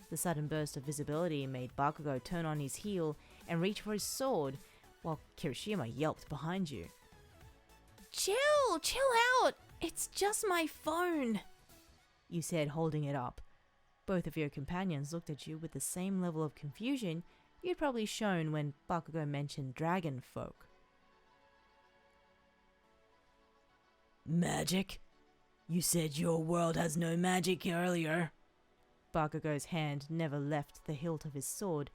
The sudden burst of visibility made Bakugou turn on his heel and reach for his sword, while Kirishima yelped behind you. Chill out! It's just my phone! You said, holding it up. Both of your companions looked at you with the same level of confusion you'd probably shown when Bakugou mentioned dragon folk. Magic? You said your world has no magic earlier. Bakugou's hand never left the hilt of his sword,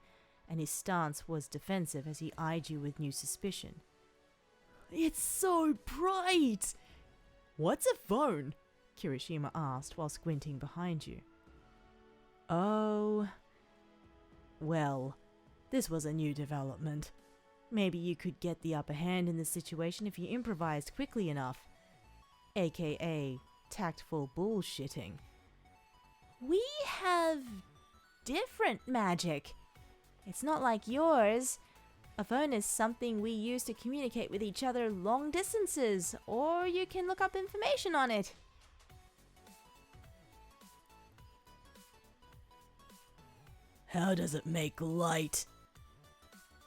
and his stance was defensive as he eyed you with new suspicion. It's so bright! What's a phone? Kirishima asked while squinting behind you. Oh, well, this was a new development. Maybe you could get the upper hand in this situation if you improvised quickly enough. AKA tactful bullshitting. We have different magic. It's not like yours. A phone is something we use to communicate with each other long distances, or you can look up information on it. How does it make light?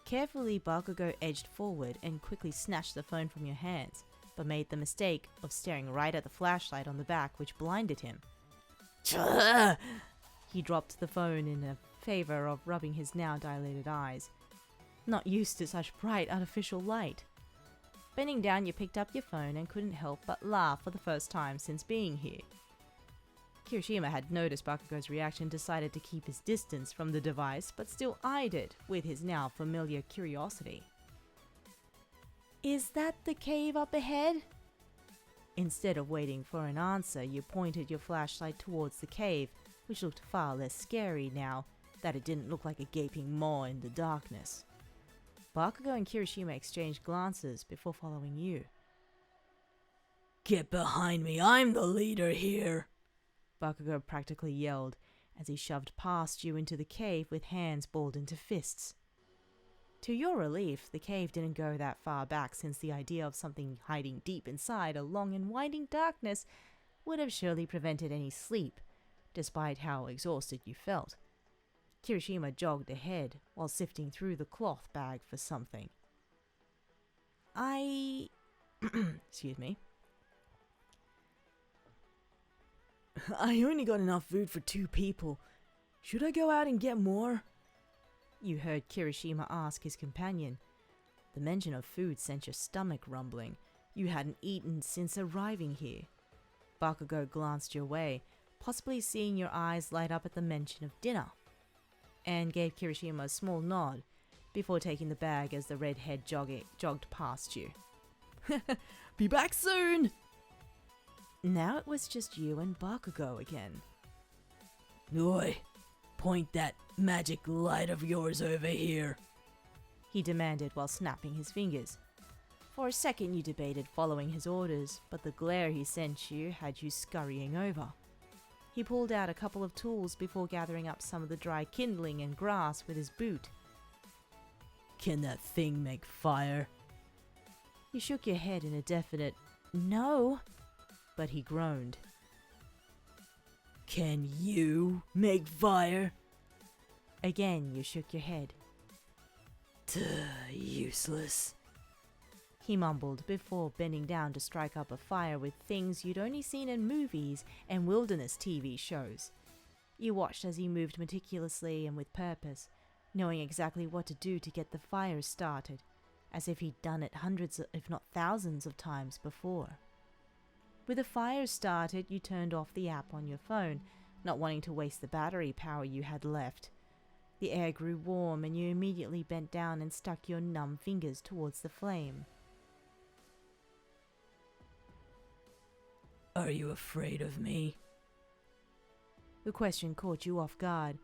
Carefully, Bakugou edged forward and quickly snatched the phone from your hands, but made the mistake of staring right at the flashlight on the back, which blinded him. He dropped the phone in favor of rubbing his now dilated eyes, not used to such bright artificial light. Bending down, you picked up your phone and couldn't help but laugh for the first time since being here. Kirishima had noticed Bakugou's reaction, decided to keep his distance from the device, but still eyed it with his now familiar curiosity. Is that the cave up ahead? Instead of waiting for an answer, you pointed your flashlight towards the cave, which looked far less scary now that it didn't look like a gaping maw in the darkness. Bakugou and Kirishima exchanged glances before following you. Get behind me, I'm the leader here. Bakugou practically yelled as he shoved past you into the cave with hands balled into fists. To your relief, the cave didn't go that far back, since the idea of something hiding deep inside a long and winding darkness would have surely prevented any sleep, despite how exhausted you felt. Kirishima jogged ahead while sifting through the cloth bag for something. Excuse me. I only got enough food for 2 people. Should I go out and get more? You heard Kirishima ask his companion. The mention of food sent your stomach rumbling. You hadn't eaten since arriving here. Bakugou glanced your way, possibly seeing your eyes light up at the mention of dinner, and gave Kirishima a small nod before taking the bag as the redhead jogged past you. Be back soon! Now it was just you and Bakugou again. Oi, point that magic light of yours over here, he demanded while snapping his fingers. For a second you debated following his orders, but the glare he sent you had you scurrying over. He pulled out a couple of tools before gathering up some of the dry kindling and grass with his boot. Can that thing make fire? You shook your head in a definite no, but he groaned. Can you make fire? Again, you shook your head. Useless. He mumbled before bending down to strike up a fire with things you'd only seen in movies and wilderness TV shows. You watched as he moved meticulously and with purpose, knowing exactly what to do to get the fire started, as if he'd done it hundreds, if not thousands of times before. With the fire started, you turned off the app on your phone, not wanting to waste the battery power you had left. The air grew warm and you immediately bent down and stuck your numb fingers towards the flame. Are you afraid of me? The question caught you off guard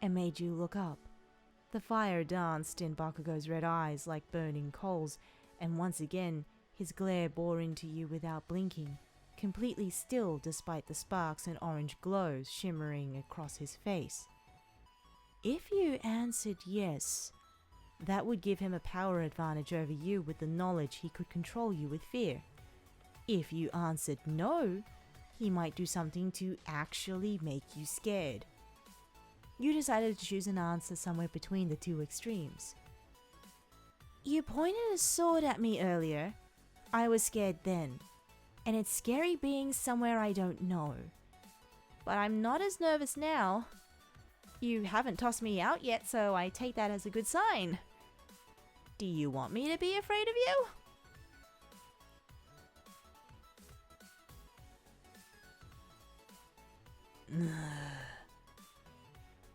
and made you look up. The fire danced in Bakugou's red eyes like burning coals, and once again his glare bore into you without blinking, completely still despite the sparks and orange glows shimmering across his face. If you answered yes, that would give him a power advantage over you with the knowledge he could control you with fear. If you answered no, he might do something to actually make you scared. You decided to choose an answer somewhere between the two extremes. You pointed a sword at me earlier. I was scared then, and it's scary being somewhere I don't know. But I'm not as nervous now. You haven't tossed me out yet, so I take that as a good sign. Do you want me to be afraid of you?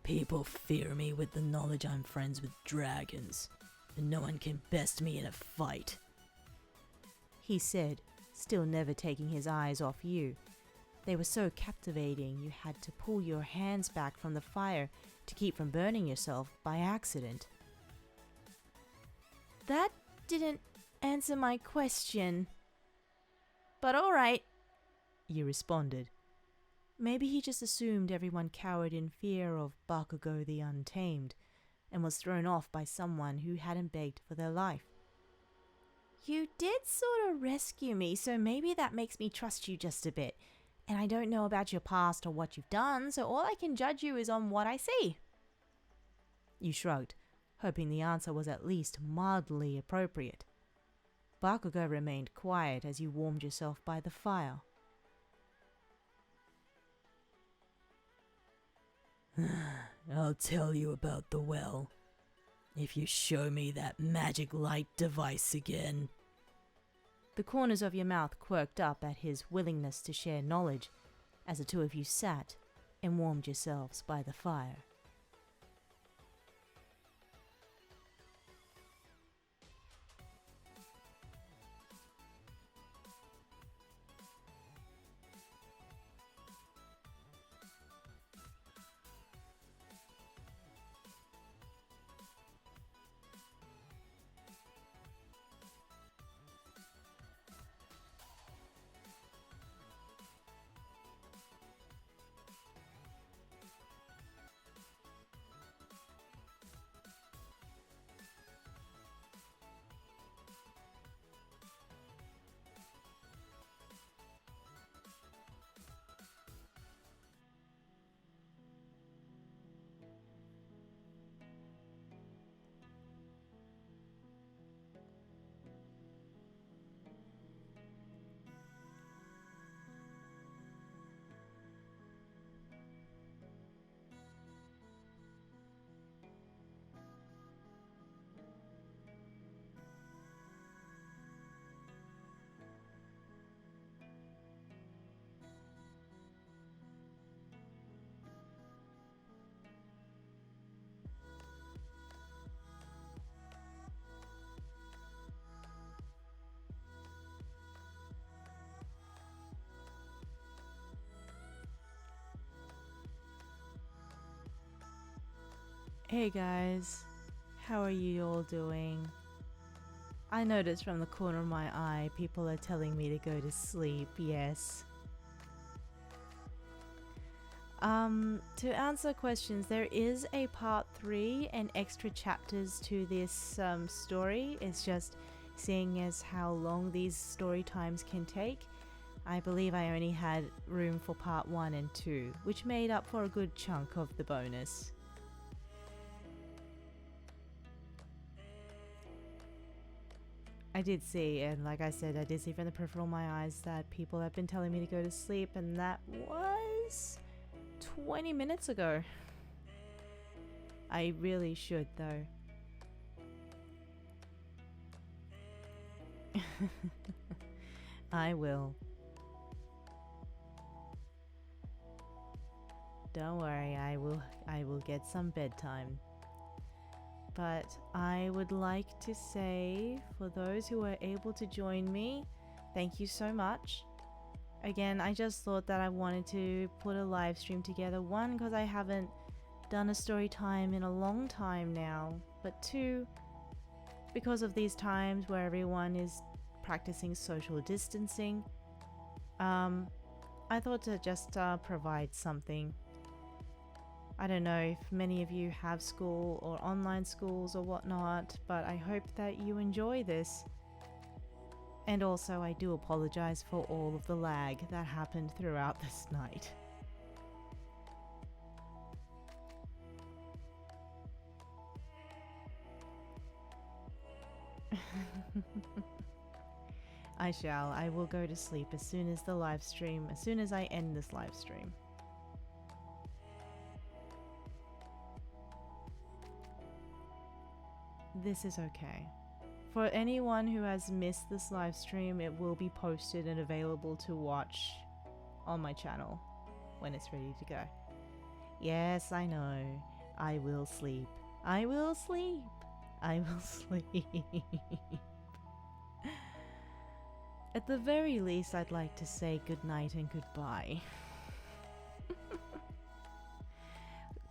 People fear me with the knowledge I'm friends with dragons, and no one can best me in a fight, he said, still never taking his eyes off you. They were so captivating you had to pull your hands back from the fire to keep from burning yourself by accident. That didn't answer my question. But alright, you responded. Maybe he just assumed everyone cowered in fear of Bakugou the Untamed, and was thrown off by someone who hadn't begged for their life. You did sort of rescue me, so maybe that makes me trust you just a bit. And I don't know about your past or what you've done, so all I can judge you is on what I see. You shrugged, hoping the answer was at least mildly appropriate. Bakugou remained quiet as you warmed yourself by the fire. I'll tell you about the well, if you show me that magic light device again. The corners of your mouth quirked up at his willingness to share knowledge as the two of you sat and warmed yourselves by the fire. Hey guys, how are you all doing? I noticed from the corner of my eye people are telling me to go to sleep, yes. To answer questions, there is a part 3 and extra chapters to this story. It's just seeing as how long these story times can take. I believe I only had room for part 1 and 2, which made up for a good chunk of the bonus. I did see, and like I said, I did see from the peripheral of my eyes that people have been telling me to go to sleep, and that was 20 minutes ago. I really should, though. I will. Don't worry, I will get some bedtime. But I would like to say, for those who are able to join me, thank you so much. Again, I just thought that I wanted to put a live stream together. One, because I haven't done a story time in a long time now. But two, because of these times where everyone is practicing social distancing, I thought to just provide something. I don't know if many of you have school or online schools or whatnot, but I hope that you enjoy this. And also, I do apologize for all of the lag that happened throughout this night. I shall. I will go to sleep as soon as I end this live stream. This is okay. For anyone who has missed this live stream, it will be posted and available to watch on my channel when it's ready to go. Yes, I know. I will sleep. I will sleep. I will sleep. At the very least, I'd like to say good night and goodbye.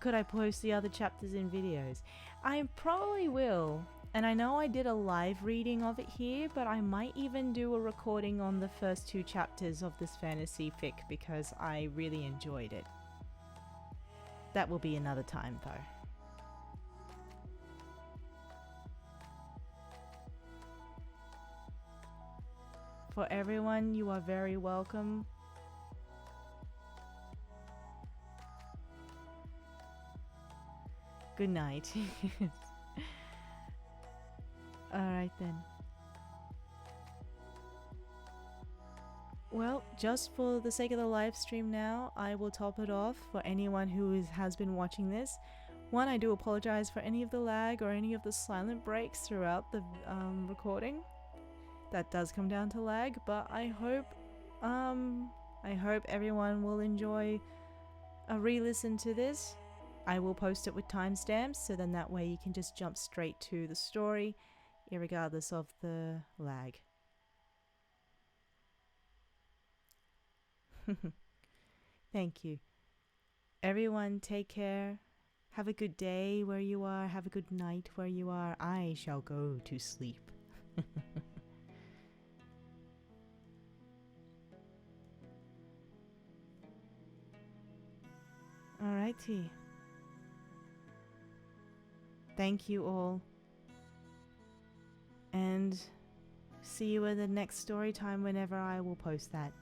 Could I post the other chapters in videos? I probably will. And I know I did a live reading of it here, but I might even do a recording on the first 2 chapters of this fantasy fic because I really enjoyed it. That will be another time though. For everyone, you are very welcome. Good night. Alright then. Well, just for the sake of the live stream now, I will top it off for anyone who has been watching this. One, I do apologize for any of the lag or any of the silent breaks throughout the recording. That does come down to lag, but I hope everyone will enjoy a re-listen to this. I will post it with timestamps, so then that way you can just jump straight to the story, irregardless of the lag. Thank you. Everyone, take care. Have a good day where you are. Have a good night where you are. I shall go to sleep. Alrighty. Thank you all. And see you in the next story time whenever I will post that.